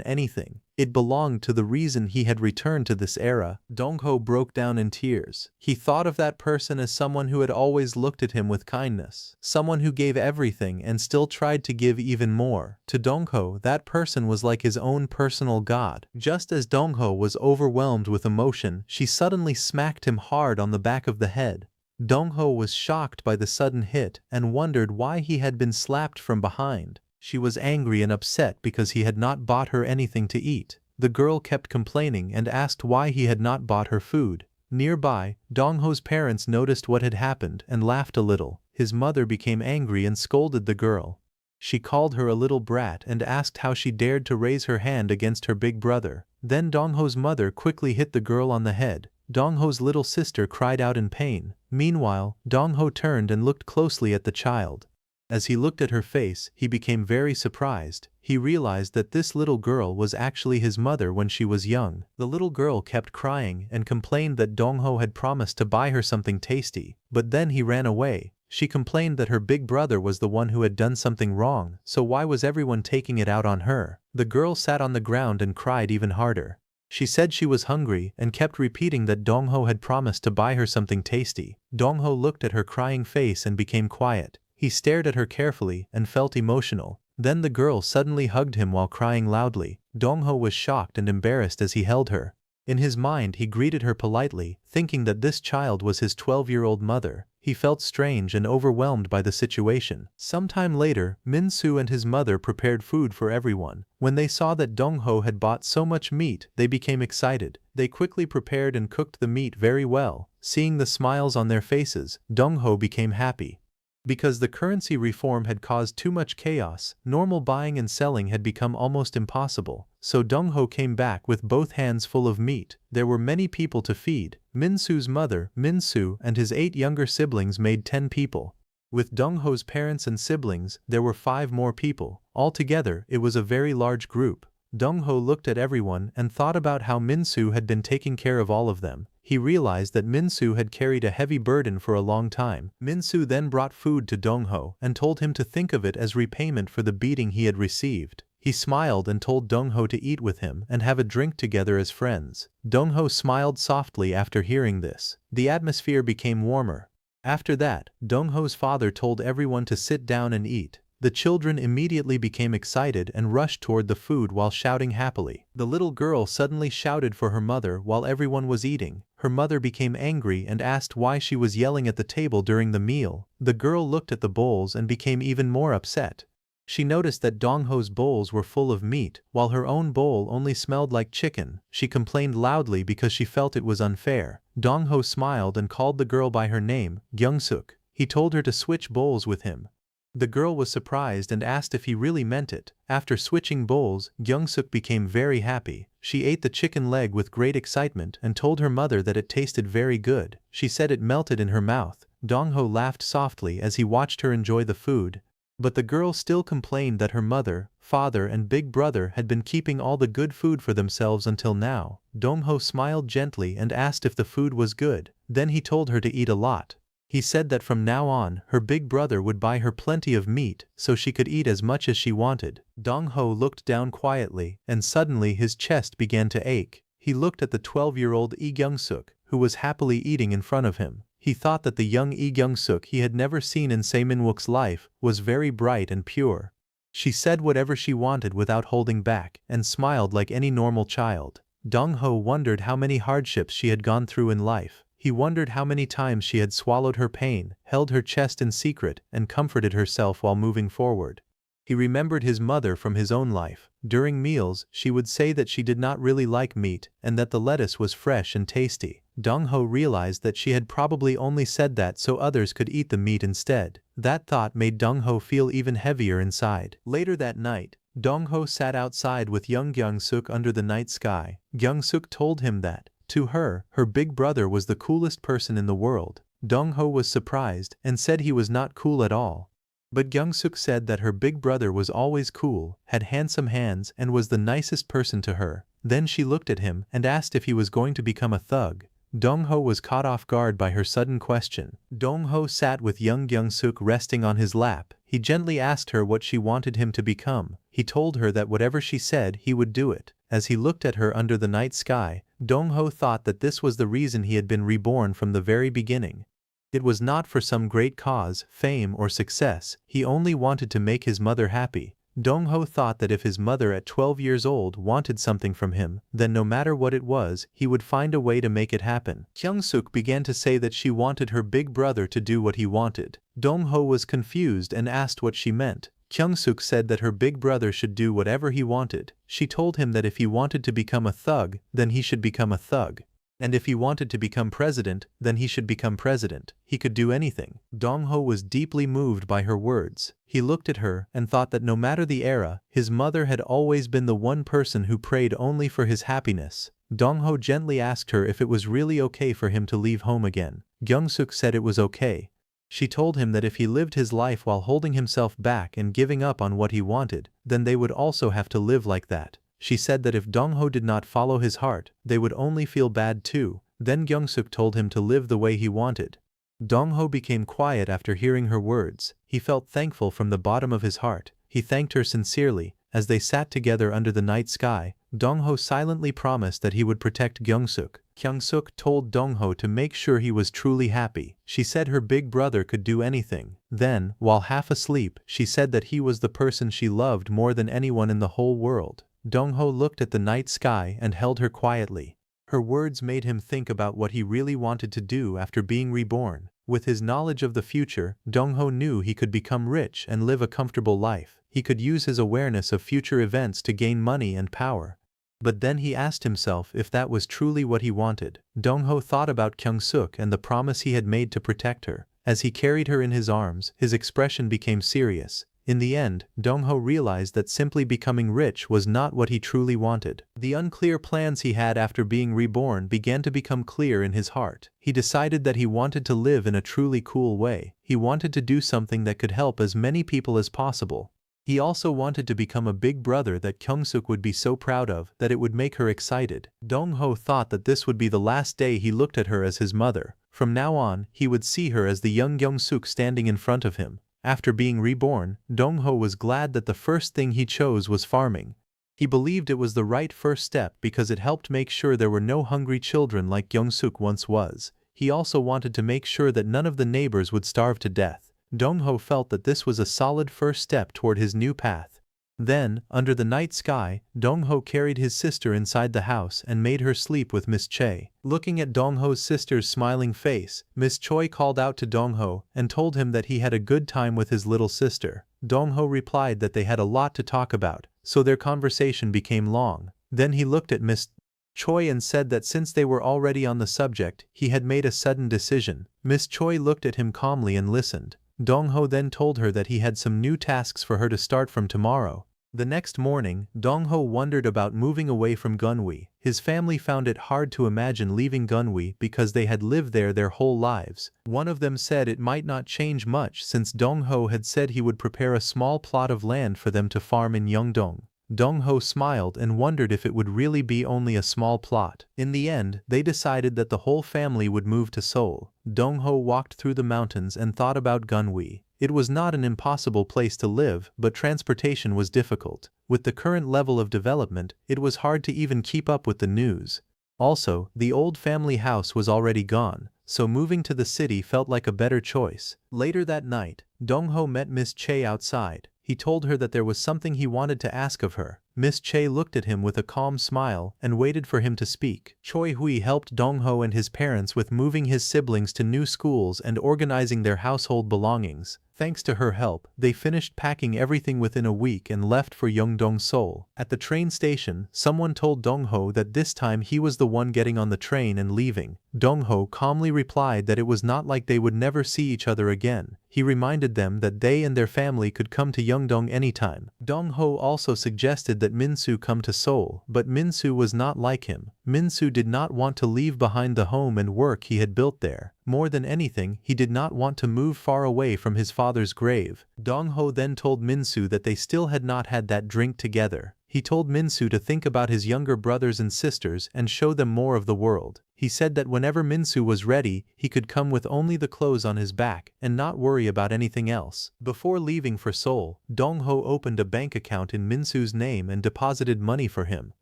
anything. It belonged to the reason he had returned to this era. Dong-ho broke down in tears. He thought of that person as someone who had always looked at him with kindness, someone who gave everything and still tried to give even more. To Dong-ho, that person was like his own personal god. Just as Dong-ho was overwhelmed with emotion, she suddenly smacked him hard on the back of the head. Dong-ho was shocked by the sudden hit and wondered why he had been slapped from behind. She was angry and upset because he had not bought her anything to eat. The girl kept complaining and asked why he had not bought her food. Nearby, Dong-ho's parents noticed what had happened and laughed a little. His mother became angry and scolded the girl. She called her a little brat and asked how she dared to raise her hand against her big brother. Then Dong-ho's mother quickly hit the girl on the head. Dong-ho's little sister cried out in pain. Meanwhile, Dong-ho turned and looked closely at the child. As he looked at her face, he became very surprised. He realized that this little girl was actually his mother when she was young. The little girl kept crying and complained that Dong-ho had promised to buy her something tasty, but then he ran away. She complained that her big brother was the one who had done something wrong, so why was everyone taking it out on her? The girl sat on the ground and cried even harder. She said she was hungry and kept repeating that Dong-ho had promised to buy her something tasty. Dong-ho looked at her crying face and became quiet. He stared at her carefully and felt emotional. Then the girl suddenly hugged him while crying loudly. Dong-ho was shocked and embarrassed as he held her. In his mind, he greeted her politely, thinking that this child was his 12-year-old mother. He felt strange and overwhelmed by the situation. Sometime later, Min-soo and his mother prepared food for everyone. When they saw that Dong-ho had bought so much meat, they became excited. They quickly prepared and cooked the meat very well. Seeing the smiles on their faces, Dong-ho became happy. Because the currency reform had caused too much chaos, normal buying and selling had become almost impossible. So Dong-ho came back with both hands full of meat. There were many people to feed. Min-soo's mother, Min-soo, and his 8 younger siblings made 10 people. With Dong-ho's parents and siblings, there were 5 more people. Altogether, it was a very large group. Dong-ho looked at everyone and thought about how Min-soo had been taking care of all of them. he realized that Minsu had carried a heavy burden for a long time. Minsu then brought food to Dongho and told him to think of it as repayment for the beating he had received. He smiled and told Dongho to eat with him and have a drink together as friends. Dongho smiled softly after hearing this. The atmosphere became warmer. After that, Dongho's father told everyone to sit down and eat. The children immediately became excited and rushed toward the food while shouting happily. The little girl suddenly shouted for her mother while everyone was eating. Her mother became angry and asked why she was yelling at the table during the meal. The girl looked at the bowls and became even more upset. She noticed that Dongho's bowls were full of meat, while her own bowl only smelled like chicken. She complained loudly because she felt it was unfair. Dongho smiled and called the girl by her name, Gyeongsuk. He told her to switch bowls with him. The girl was surprised and asked if he really meant it. After switching bowls, Gyeongsuk became very happy. She ate the chicken leg with great excitement and told her mother that it tasted very good. She said it melted in her mouth. Dongho laughed softly as he watched her enjoy the food. But the girl still complained that her mother, father and big brother had been keeping all the good food for themselves until now. Dongho smiled gently and asked if the food was good. Then he told her to eat a lot. He said that from now on, her big brother would buy her plenty of meat so she could eat as much as she wanted. Dongho looked down quietly, and suddenly his chest began to ache. He looked at the 12-year-old Lee Gyeongsuk, who was happily eating in front of him. He thought that the young Lee Gyeongsuk he had never seen in Min-wook's life was very bright and pure. She said whatever she wanted without holding back, and smiled like any normal child. Dongho wondered how many hardships she had gone through in life. He wondered how many times she had swallowed her pain, held her chest in secret, and comforted herself while moving forward. He remembered his mother from his own life. During meals, she would say that she did not really like meat, and that the lettuce was fresh and tasty. Dongho realized that she had probably only said that so others could eat the meat instead. That thought made Dongho feel even heavier inside. Later that night, Dongho sat outside with young Gyeongsuk under the night sky. Gyeongsuk told him that, to her, her big brother was the coolest person in the world. Dongho was surprised and said he was not cool at all. But Gyeongsuk said that her big brother was always cool, had handsome hands and was the nicest person to her. Then she looked at him and asked if he was going to become a thug. Dongho was caught off guard by her sudden question. Dongho sat with young Gyeongsuk resting on his lap. He gently asked her what she wanted him to become. He told her that whatever she said, he would do it. As he looked at her under the night sky, Dongho thought that this was the reason he had been reborn from the very beginning. It was not for some great cause, fame or success. He only wanted to make his mother happy. Dongho thought that if his mother at 12 years old wanted something from him, then no matter what it was, he would find a way to make it happen. Gyeongsuk began to say that she wanted her big brother to do what he wanted. Dongho was confused and asked what she meant. Gyeongsuk said that her big brother should do whatever he wanted. She told him that if he wanted to become a thug, then he should become a thug. And if he wanted to become president, then he should become president. He could do anything. Dongho was deeply moved by her words. He looked at her and thought that no matter the era, his mother had always been the one person who prayed only for his happiness. Dongho gently asked her if it was really okay for him to leave home again. Gyeongsuk said it was okay. She told him that if he lived his life while holding himself back and giving up on what he wanted, then they would also have to live like that. She said that if Dongho did not follow his heart, they would only feel bad too. Then Gyeongsuk told him to live the way he wanted. Dongho became quiet after hearing her words. He felt thankful from the bottom of his heart. He thanked her sincerely. As they sat together under the night sky, Dongho silently promised that he would protect Gyeongsuk. Gyeongsuk told Dongho to make sure he was truly happy. She said her big brother could do anything. Then, while half asleep, she said that he was the person she loved more than anyone in the whole world. Dongho looked at the night sky and held her quietly. Her words made him think about what he really wanted to do after being reborn. With his knowledge of the future, Dongho knew he could become rich and live a comfortable life. He could use his awareness of future events to gain money and power. But then he asked himself if that was truly what he wanted. Dongho thought about Gyeongsuk and the promise he had made to protect her. As he carried her in his arms, his expression became serious. In the end, Dongho realized that simply becoming rich was not what he truly wanted. The unclear plans he had after being reborn began to become clear in his heart. He decided that he wanted to live in a truly cool way. He wanted to do something that could help as many people as possible. He also wanted to become a big brother that Kyungsuk would be so proud of that it would make her excited. Dong-ho thought that this would be the last day he looked at her as his mother. From now on, he would see her as the young Kyungsuk standing in front of him. After being reborn, Dong-ho was glad that the first thing he chose was farming. He believed it was the right first step because it helped make sure there were no hungry children like Kyungsuk once was. He also wanted to make sure that none of the neighbors would starve to death. Dong-ho felt that this was a solid first step toward his new path. Then, under the night sky, Dong-ho carried his sister inside the house and made her sleep with Miss Chae. Looking at Dong-ho's sister's smiling face, Miss Choi called out to Dong-ho and told him that he had a good time with his little sister. Dong-ho replied that they had a lot to talk about, so their conversation became long. Then he looked at Miss Choi and said that since they were already on the subject, he had made a sudden decision. Miss Choi looked at him calmly and listened. Dong-ho then told her that he had some new tasks for her to start from tomorrow. The next morning, Dong-ho wondered about moving away from Gunwi. His family found it hard to imagine leaving Gunwi because they had lived there their whole lives. One of them said it might not change much since Dong-ho had said he would prepare a small plot of land for them to farm in Yeongdong. Dong-ho smiled and wondered if it would really be only a small plot. In the end, they decided that the whole family would move to Seoul. Dong-ho walked through the mountains and thought about Gunwi. It was not an impossible place to live, but transportation was difficult. With the current level of development, it was hard to even keep up with the news. Also, the old family house was already gone, so moving to the city felt like a better choice. Later that night, Dong-ho met Miss Chae outside. He told her that there was something he wanted to ask of her. Miss Chae looked at him with a calm smile and waited for him to speak. Choi Hui helped Dong-ho and his parents with moving his siblings to new schools and organizing their household belongings. Thanks to her help, they finished packing everything within a week and left for Yeongdong, Seoul. At the train station, someone told Dong-ho that this time he was the one getting on the train and leaving. Dong-ho calmly replied that it was not like they would never see each other again. He reminded them that they and their family could come to Yeongdong anytime. Dong-ho also suggested that Min-soo come to Seoul, but Min-soo was not like him. Min-soo did not want to leave behind the home and work he had built there. More than anything, he did not want to move far away from his father's grave. Dong-ho then told Min-soo that they still had not had that drink together. He told Min-soo to think about his younger brothers and sisters and show them more of the world. He said that whenever Min-soo was ready, he could come with only the clothes on his back and not worry about anything else. Before leaving for Seoul, Dong-ho opened a bank account in Min-soo's name and deposited money for him.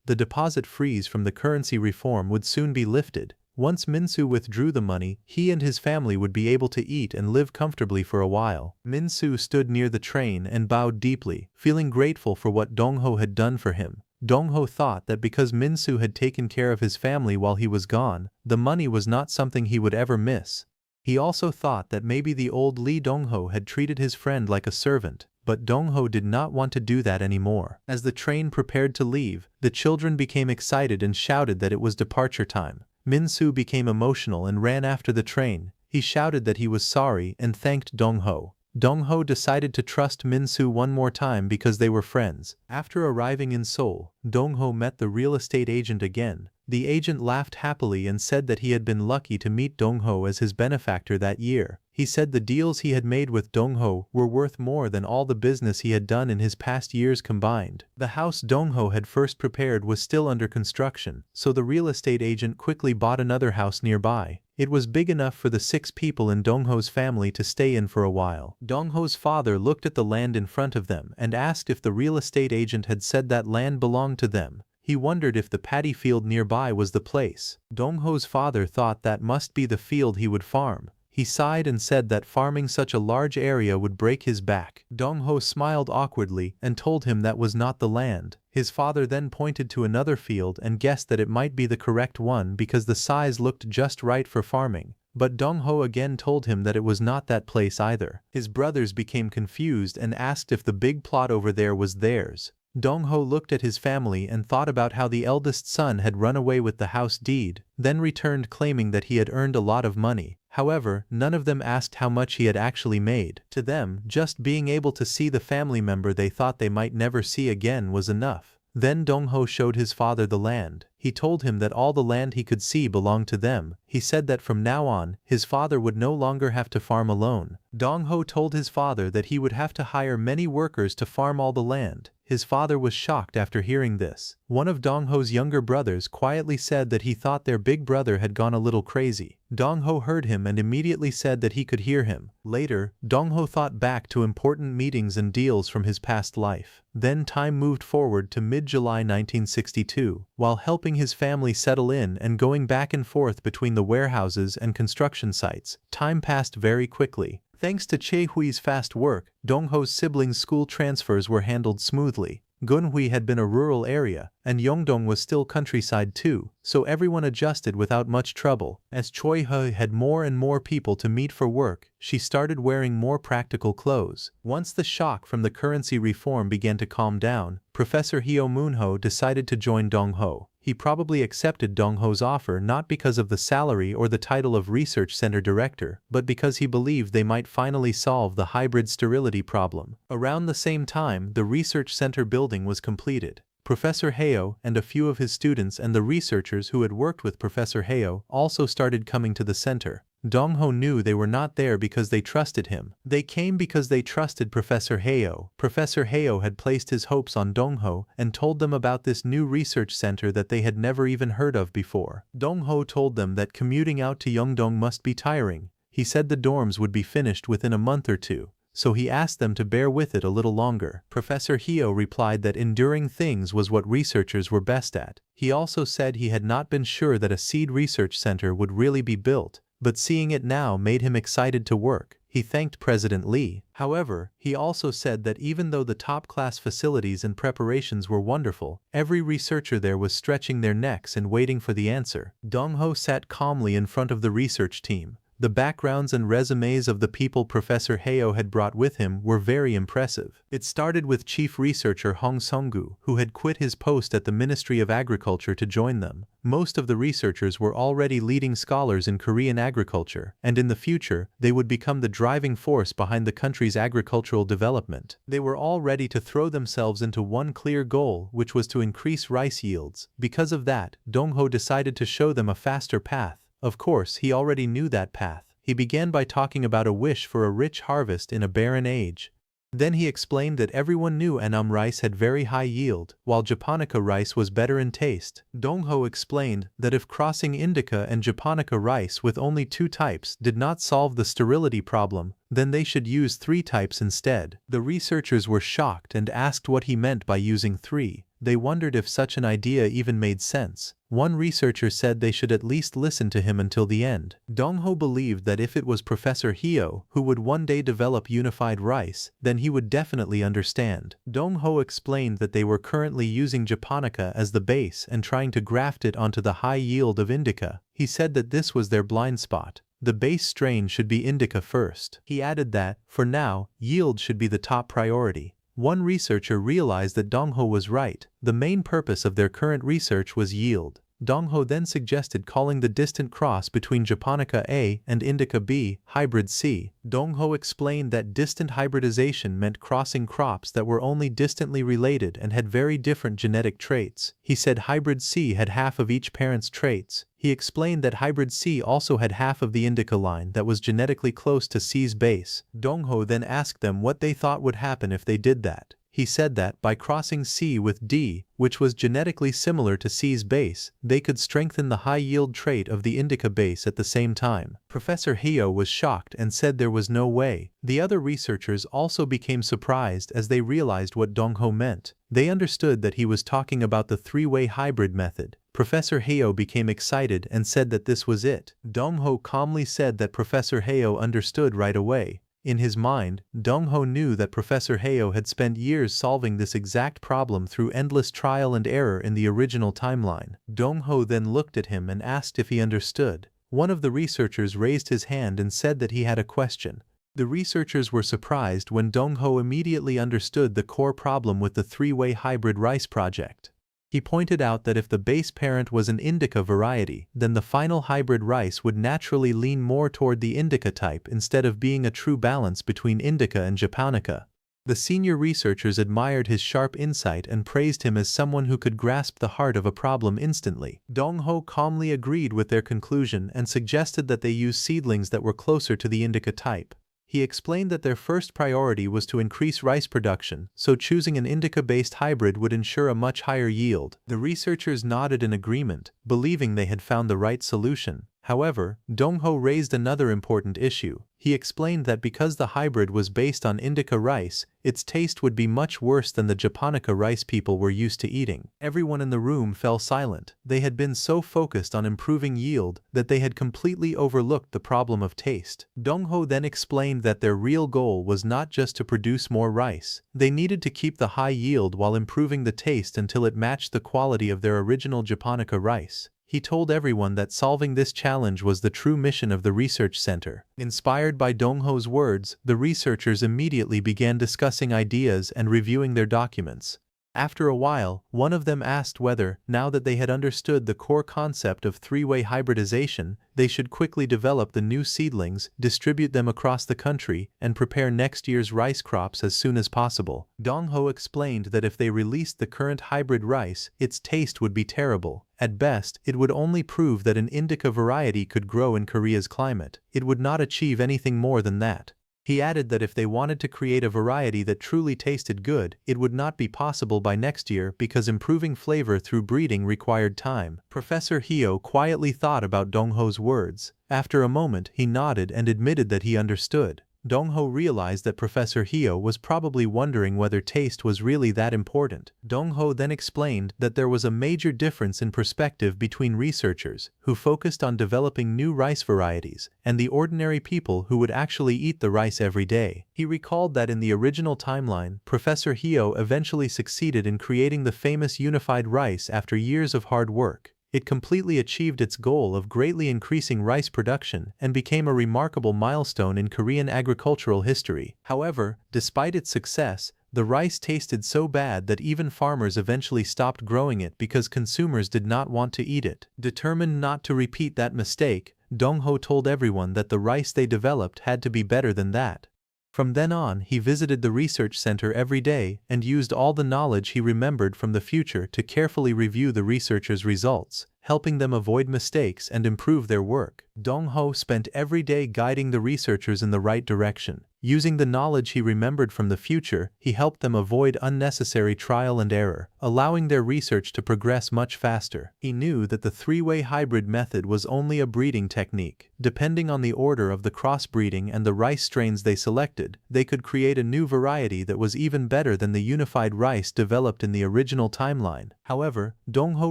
The deposit freeze from the currency reform would soon be lifted. Once Min-soo withdrew the money, he and his family would be able to eat and live comfortably for a while. Min-soo stood near the train and bowed deeply, feeling grateful for what Dong-ho had done for him. Dong-ho thought that because Min-soo had taken care of his family while he was gone, the money was not something he would ever miss. He also thought that maybe the old Lee Dong-ho had treated his friend like a servant, but Dong-ho did not want to do that anymore. As the train prepared to leave, the children became excited and shouted that it was departure time. Min-soo became emotional and ran after the train. He shouted that he was sorry and thanked Dong-ho. Dong-ho decided to trust Min-soo one more time because they were friends. After arriving in Seoul, Dong-ho met the real estate agent again. The agent laughed happily and said that he had been lucky to meet Dong-ho as his benefactor that year. He said the deals he had made with Dong-ho were worth more than all the business he had done in his past years combined. The house Dong-ho had first prepared was still under construction, so the real estate agent quickly bought another house nearby. It was big enough for the 6 people in Dong-ho's family to stay in for a while. Dong-ho's father looked at the land in front of them and asked if the real estate agent had said that land belonged to them. He wondered if the paddy field nearby was the place. Dong-ho's father thought that must be the field he would farm. He sighed and said that farming such a large area would break his back. Dong-ho smiled awkwardly and told him that was not the land. His father then pointed to another field and guessed that it might be the correct one because the size looked just right for farming. But Dong-ho again told him that it was not that place either. His brothers became confused and asked if the big plot over there was theirs. Dong-ho looked at his family and thought about how the eldest son had run away with the house deed, then returned claiming that he had earned a lot of money. However, none of them asked how much he had actually made. To them, just being able to see the family member they thought they might never see again was enough. Then Dong-ho showed his father the land. He told him that all the land he could see belonged to them. He said that from now on, his father would no longer have to farm alone. Dong-ho told his father that he would have to hire many workers to farm all the land. His father was shocked after hearing this. One of Dong-ho's younger brothers quietly said that he thought their big brother had gone a little crazy. Dong-ho heard him and immediately said that he could hear him. Later, Dong-ho thought back to important meetings and deals from his past life. Then time moved forward to mid-July 1962. While helping his family settle in and going back and forth between the warehouses and construction sites, time passed very quickly. Thanks to Chae-hui's fast work, Dong-ho's siblings' school transfers were handled smoothly. Gunhui had been a rural area, and Yeongdong was still countryside too, so everyone adjusted without much trouble. As Choi-hui had more and more people to meet for work, she started wearing more practical clothes. Once the shock from the currency reform began to calm down, Professor Hyo Moon-ho decided to join Dong-ho. He probably accepted Dong-ho's offer not because of the salary or the title of research center director, but because he believed they might finally solve the hybrid sterility problem. Around the same time, the research center building was completed. Professor Heo and a few of his students and the researchers who had worked with Professor Heo also started coming to the center. Dong-ho knew they were not there because they trusted him. They came because they trusted Professor Heo. Professor Heo had placed his hopes on Dong-ho and told them about this new research center that they had never even heard of before. Dong-ho told them that commuting out to Yeongdong must be tiring. He said the dorms would be finished within a month or two, so he asked them to bear with it a little longer. Professor Heo replied that enduring things was what researchers were best at. He also said he had not been sure that a seed research center would really be built, but seeing it now made him excited to work. He thanked President Lee. However, he also said that even though the top-class facilities and preparations were wonderful, every researcher there was stretching their necks and waiting for the answer. Dong-ho sat calmly in front of the research team. The backgrounds and resumes of the people Professor Heo had brought with him were very impressive. It started with Chief Researcher Hong Sung-gu, who had quit his post at the Ministry of Agriculture to join them. Most of the researchers were already leading scholars in Korean agriculture, and in the future, they would become the driving force behind the country's agricultural development. They were all ready to throw themselves into one clear goal, which was to increase rice yields. Because of that, Dong-ho decided to show them a faster path. Of course, he already knew that path. He began by talking about a wish for a rich harvest in a barren age. Then he explained that everyone knew Annam rice had very high yield, while Japonica rice was better in taste. Dong-ho explained that if crossing Indica and Japonica rice with only 2 types did not solve the sterility problem, then they should use 3 types instead. The researchers were shocked and asked what he meant by using 3. They wondered if such an idea even made sense. One researcher said they should at least listen to him until the end. Dong-ho believed that if it was Professor Heo who would one day develop unified rice, then he would definitely understand. Dong-ho explained that they were currently using Japonica as the base and trying to graft it onto the high yield of Indica. He said that this was their blind spot. The base strain should be Indica first. He added that, for now, yield should be the top priority. One researcher realized that Dong-ho was right. The main purpose of their current research was yield. Dong-ho then suggested calling the distant cross between Japonica A and Indica B hybrid C. Dong-ho explained that distant hybridization meant crossing crops that were only distantly related and had very different genetic traits. He said hybrid C had half of each parent's traits. He explained that hybrid C also had half of the Indica line that was genetically close to C's base. Dong-ho then asked them what they thought would happen if they did that. He said that, by crossing C with D, which was genetically similar to C's base, they could strengthen the high-yield trait of the Indica base at the same time. Professor Heo was shocked and said there was no way. The other researchers also became surprised as they realized what Dong-ho meant. They understood that he was talking about the 3-way hybrid method. Professor Heo became excited and said that this was it. Dong-ho calmly said that Professor Heo understood right away. In his mind, Dong-ho knew that Professor Heo had spent years solving this exact problem through endless trial and error in the original timeline. Dong-ho then looked at him and asked if he understood. One of the researchers raised his hand and said that he had a question. The researchers were surprised when Dong-ho immediately understood the core problem with the 3-way hybrid rice project. He pointed out that if the base parent was an Indica variety, then the final hybrid rice would naturally lean more toward the Indica type instead of being a true balance between Indica and Japonica. The senior researchers admired his sharp insight and praised him as someone who could grasp the heart of a problem instantly. Dong-ho calmly agreed with their conclusion and suggested that they use seedlings that were closer to the indica type. He explained that their first priority was to increase rice production, so choosing an indica-based hybrid would ensure a much higher yield. The researchers nodded in agreement, believing they had found the right solution. However, Dong-ho raised another important issue. He explained that because the hybrid was based on indica rice, its taste would be much worse than the japonica rice people were used to eating. Everyone in the room fell silent. They had been so focused on improving yield that they had completely overlooked the problem of taste. Dong-ho then explained that their real goal was not just to produce more rice. They needed to keep the high yield while improving the taste until it matched the quality of their original japonica rice. He told everyone that solving this challenge was the true mission of the research center. Inspired by Dong-ho's words, the researchers immediately began discussing ideas and reviewing their documents. After a while, one of them asked whether, now that they had understood the core concept of three-way hybridization, they should quickly develop the new seedlings, distribute them across the country, and prepare next year's rice crops as soon as possible. Dong-ho explained that if they released the current hybrid rice, its taste would be terrible. At best, it would only prove that an indica variety could grow in Korea's climate. It would not achieve anything more than that. He added that if they wanted to create a variety that truly tasted good, it would not be possible by next year because improving flavor through breeding required time. Professor Hyo quietly thought about Dong-ho's words. After a moment, he nodded and admitted that he understood. Dong-ho realized that Professor Hyo was probably wondering whether taste was really that important. Dong-ho then explained that there was a major difference in perspective between researchers, who focused on developing new rice varieties, and the ordinary people who would actually eat the rice every day. He recalled that in the original timeline, Professor Hyo eventually succeeded in creating the famous unified rice after years of hard work. It completely achieved its goal of greatly increasing rice production and became a remarkable milestone in Korean agricultural history. However, despite its success, the rice tasted so bad that even farmers eventually stopped growing it because consumers did not want to eat it. Determined not to repeat that mistake, Dong-ho told everyone that the rice they developed had to be better than that. From then on, he visited the research center every day and used all the knowledge he remembered from the future to carefully review the researchers' results, helping them avoid mistakes and improve their work. Dong-ho spent every day guiding the researchers in the right direction. Using the knowledge he remembered from the future, he helped them avoid unnecessary trial and error, allowing their research to progress much faster. He knew that the three-way hybrid method was only a breeding technique. Depending on the order of the crossbreeding and the rice strains they selected, they could create a new variety that was even better than the unified rice developed in the original timeline. However, Dong-ho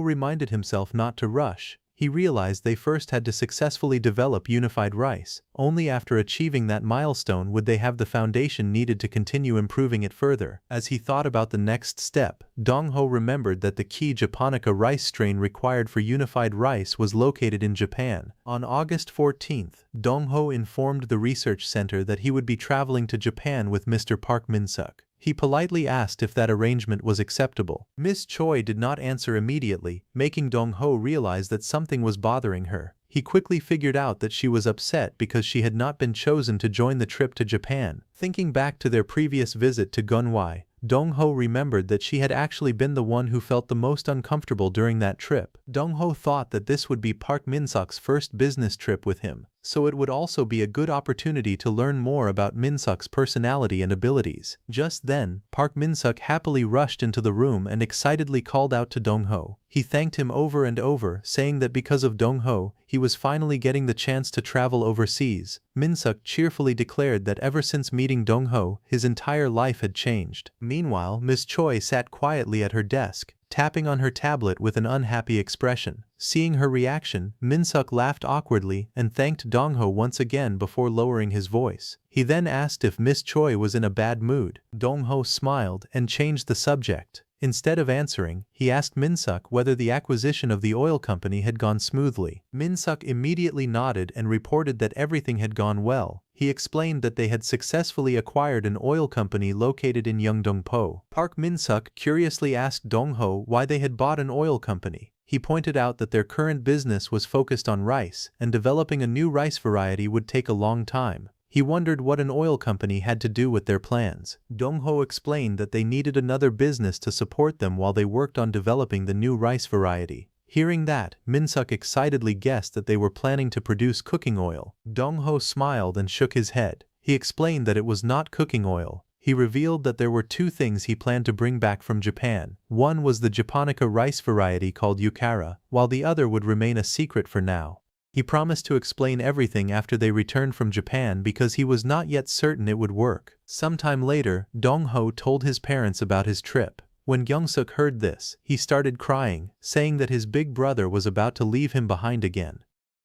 reminded himself not to rush. He realized they first had to successfully develop unified rice. Only after achieving that milestone would they have the foundation needed to continue improving it further. As he thought about the next step, Dong-ho remembered that the key japonica rice strain required for unified rice was located in Japan. On August 14th, Dong-ho informed the research center that he would be traveling to Japan with Mr. Park Min-suk. He politely asked if that arrangement was acceptable. Miss Choi did not answer immediately, making Dong-ho realize that something was bothering her. He quickly figured out that she was upset because she had not been chosen to join the trip to Japan. Thinking back to their previous visit to Gunhwai, Dong-ho remembered that she had actually been the one who felt the most uncomfortable during that trip. Dong-ho thought that this would be Park Min-suk's first business trip with him, so it would also be a good opportunity to learn more about Min-suk's personality and abilities. Just then, Park Min-suk happily rushed into the room and excitedly called out to Dong-ho. He thanked him over and over, saying that because of Dong-ho, he was finally getting the chance to travel overseas. Min-suk cheerfully declared that ever since meeting Dong-ho, his entire life had changed. Meanwhile, Miss Choi sat quietly at her desk, tapping on her tablet with an unhappy expression. Seeing her reaction, Min-suk laughed awkwardly and thanked Dong-ho once again before lowering his voice. He then asked if Miss Choi was in a bad mood. Dong-ho smiled and changed the subject. Instead of answering, he asked Min-suk whether the acquisition of the oil company had gone smoothly. Min-suk immediately nodded and reported that everything had gone well. He explained that they had successfully acquired an oil company located in Yeongdong-po. Park Min-suk curiously asked Dong-ho why they had bought an oil company. He pointed out that their current business was focused on rice, and developing a new rice variety would take a long time. He wondered what an oil company had to do with their plans. Dong-ho explained that they needed another business to support them while they worked on developing the new rice variety. Hearing that, Min-suk excitedly guessed that they were planning to produce cooking oil. Dong-ho smiled and shook his head. He explained that it was not cooking oil. He revealed that there were two things he planned to bring back from Japan. One was the Japonica rice variety called Yukara, while the other would remain a secret for now. He promised to explain everything after they returned from Japan because he was not yet certain it would work. Sometime later, Dong-ho told his parents about his trip. When Kyung-suk heard this, he started crying, saying that his big brother was about to leave him behind again.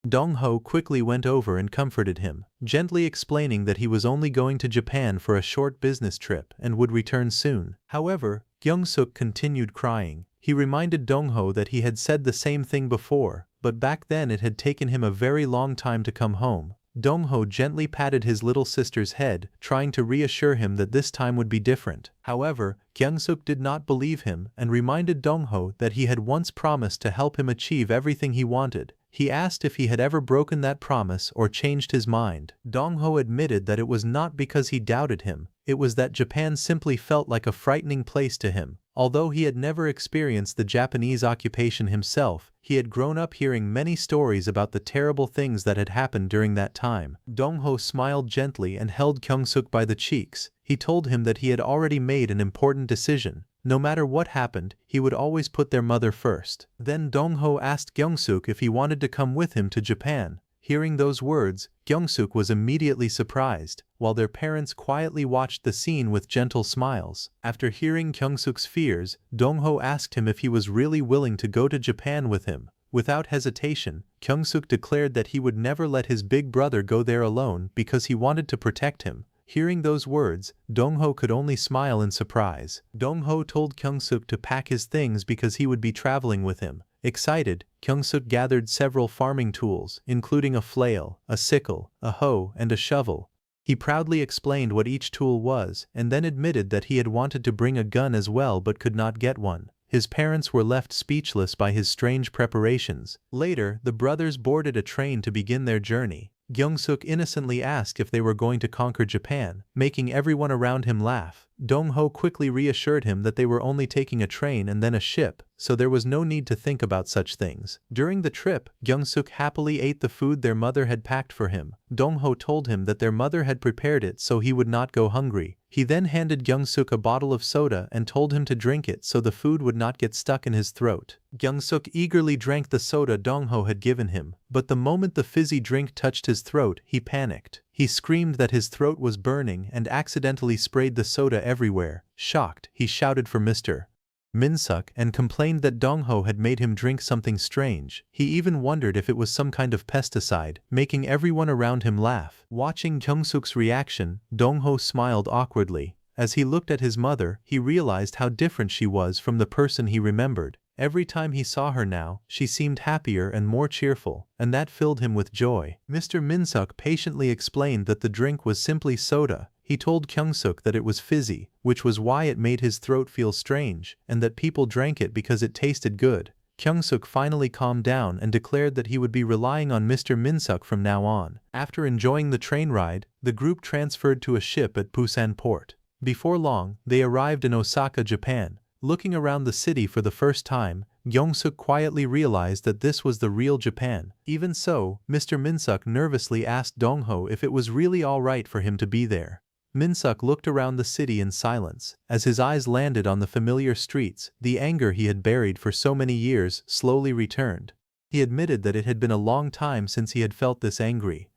Dong-ho quickly went over and comforted him, gently explaining that he was only going to Japan for a short business trip and would return soon. However, Kyung-suk continued crying. He reminded Dong-ho that he had said the same thing before, but back then it had taken him a very long time to come home. Dong-ho gently patted his little sister's head, trying to reassure him that this time would be different. However, Kyung-suk did not believe him and reminded Dong-ho that he had once promised to help him achieve everything he wanted. He asked if he had ever broken that promise or changed his mind. Dong-ho admitted that it was not because he doubted him, it was that Japan simply felt like a frightening place to him. Although he had never experienced the Japanese occupation himself, he had grown up hearing many stories about the terrible things that had happened during that time. Dong-ho smiled gently and held Kyung-suk by the cheeks. He told him that he had already made an important decision. No matter what happened, he would always put their mother first. Then Dong-ho asked Kyung-suk if he wanted to come with him to Japan. Hearing those words, Kyung-suk was immediately surprised, while their parents quietly watched the scene with gentle smiles. After hearing Kyung-suk's fears, Dong-ho asked him if he was really willing to go to Japan with him. Without hesitation, Kyung-suk declared that he would never let his big brother go there alone because he wanted to protect him. Hearing those words, Dong-ho could only smile in surprise. Dong-ho told Kyung-suk to pack his things because he would be traveling with him. Excited, Kyung-suk gathered several farming tools, including a flail, a sickle, a hoe, and a shovel. He proudly explained what each tool was, and then admitted that he had wanted to bring a gun as well but could not get one. His parents were left speechless by his strange preparations. Later, the brothers boarded a train to begin their journey. Kyung-suk innocently asked if they were going to conquer Japan, making everyone around him laugh. Dong-ho quickly reassured him that they were only taking a train and then a ship, so there was no need to think about such things. During the trip, Kyung-suk happily ate the food their mother had packed for him. Dong-ho told him that their mother had prepared it so he would not go hungry. He then handed Kyung-suk a bottle of soda and told him to drink it so the food would not get stuck in his throat. Kyung-suk eagerly drank the soda Dong-ho had given him, but the moment the fizzy drink touched his throat, he panicked. He screamed that his throat was burning and accidentally sprayed the soda everywhere. Shocked, he shouted for Mr. Min-suk and complained that Dong-ho had made him drink something strange. He even wondered if it was some kind of pesticide, making everyone around him laugh. Watching Kyung-suk's reaction, Dong-ho smiled awkwardly. As he looked at his mother, he realized how different she was from the person he remembered. Every time he saw her now, she seemed happier and more cheerful, and that filled him with joy. Mr. Min-suk patiently explained that the drink was simply soda. He told Kyung-suk that it was fizzy, which was why it made his throat feel strange, and that people drank it because it tasted good. Kyung-suk finally calmed down and declared that he would be relying on Mr. Min-suk from now on. After enjoying the train ride, the group transferred to a ship at Busan port. Before long, they arrived in Osaka, Japan. Looking around the city for the first time, Kyung-suk quietly realized that this was the real Japan. Even so, Mr. Min-suk nervously asked Dong-ho if it was really alright for him to be there. Min-suk looked around the city in silence. As his eyes landed on the familiar streets, the anger he had buried for so many years slowly returned. He admitted that it had been a long time since he had felt this angry.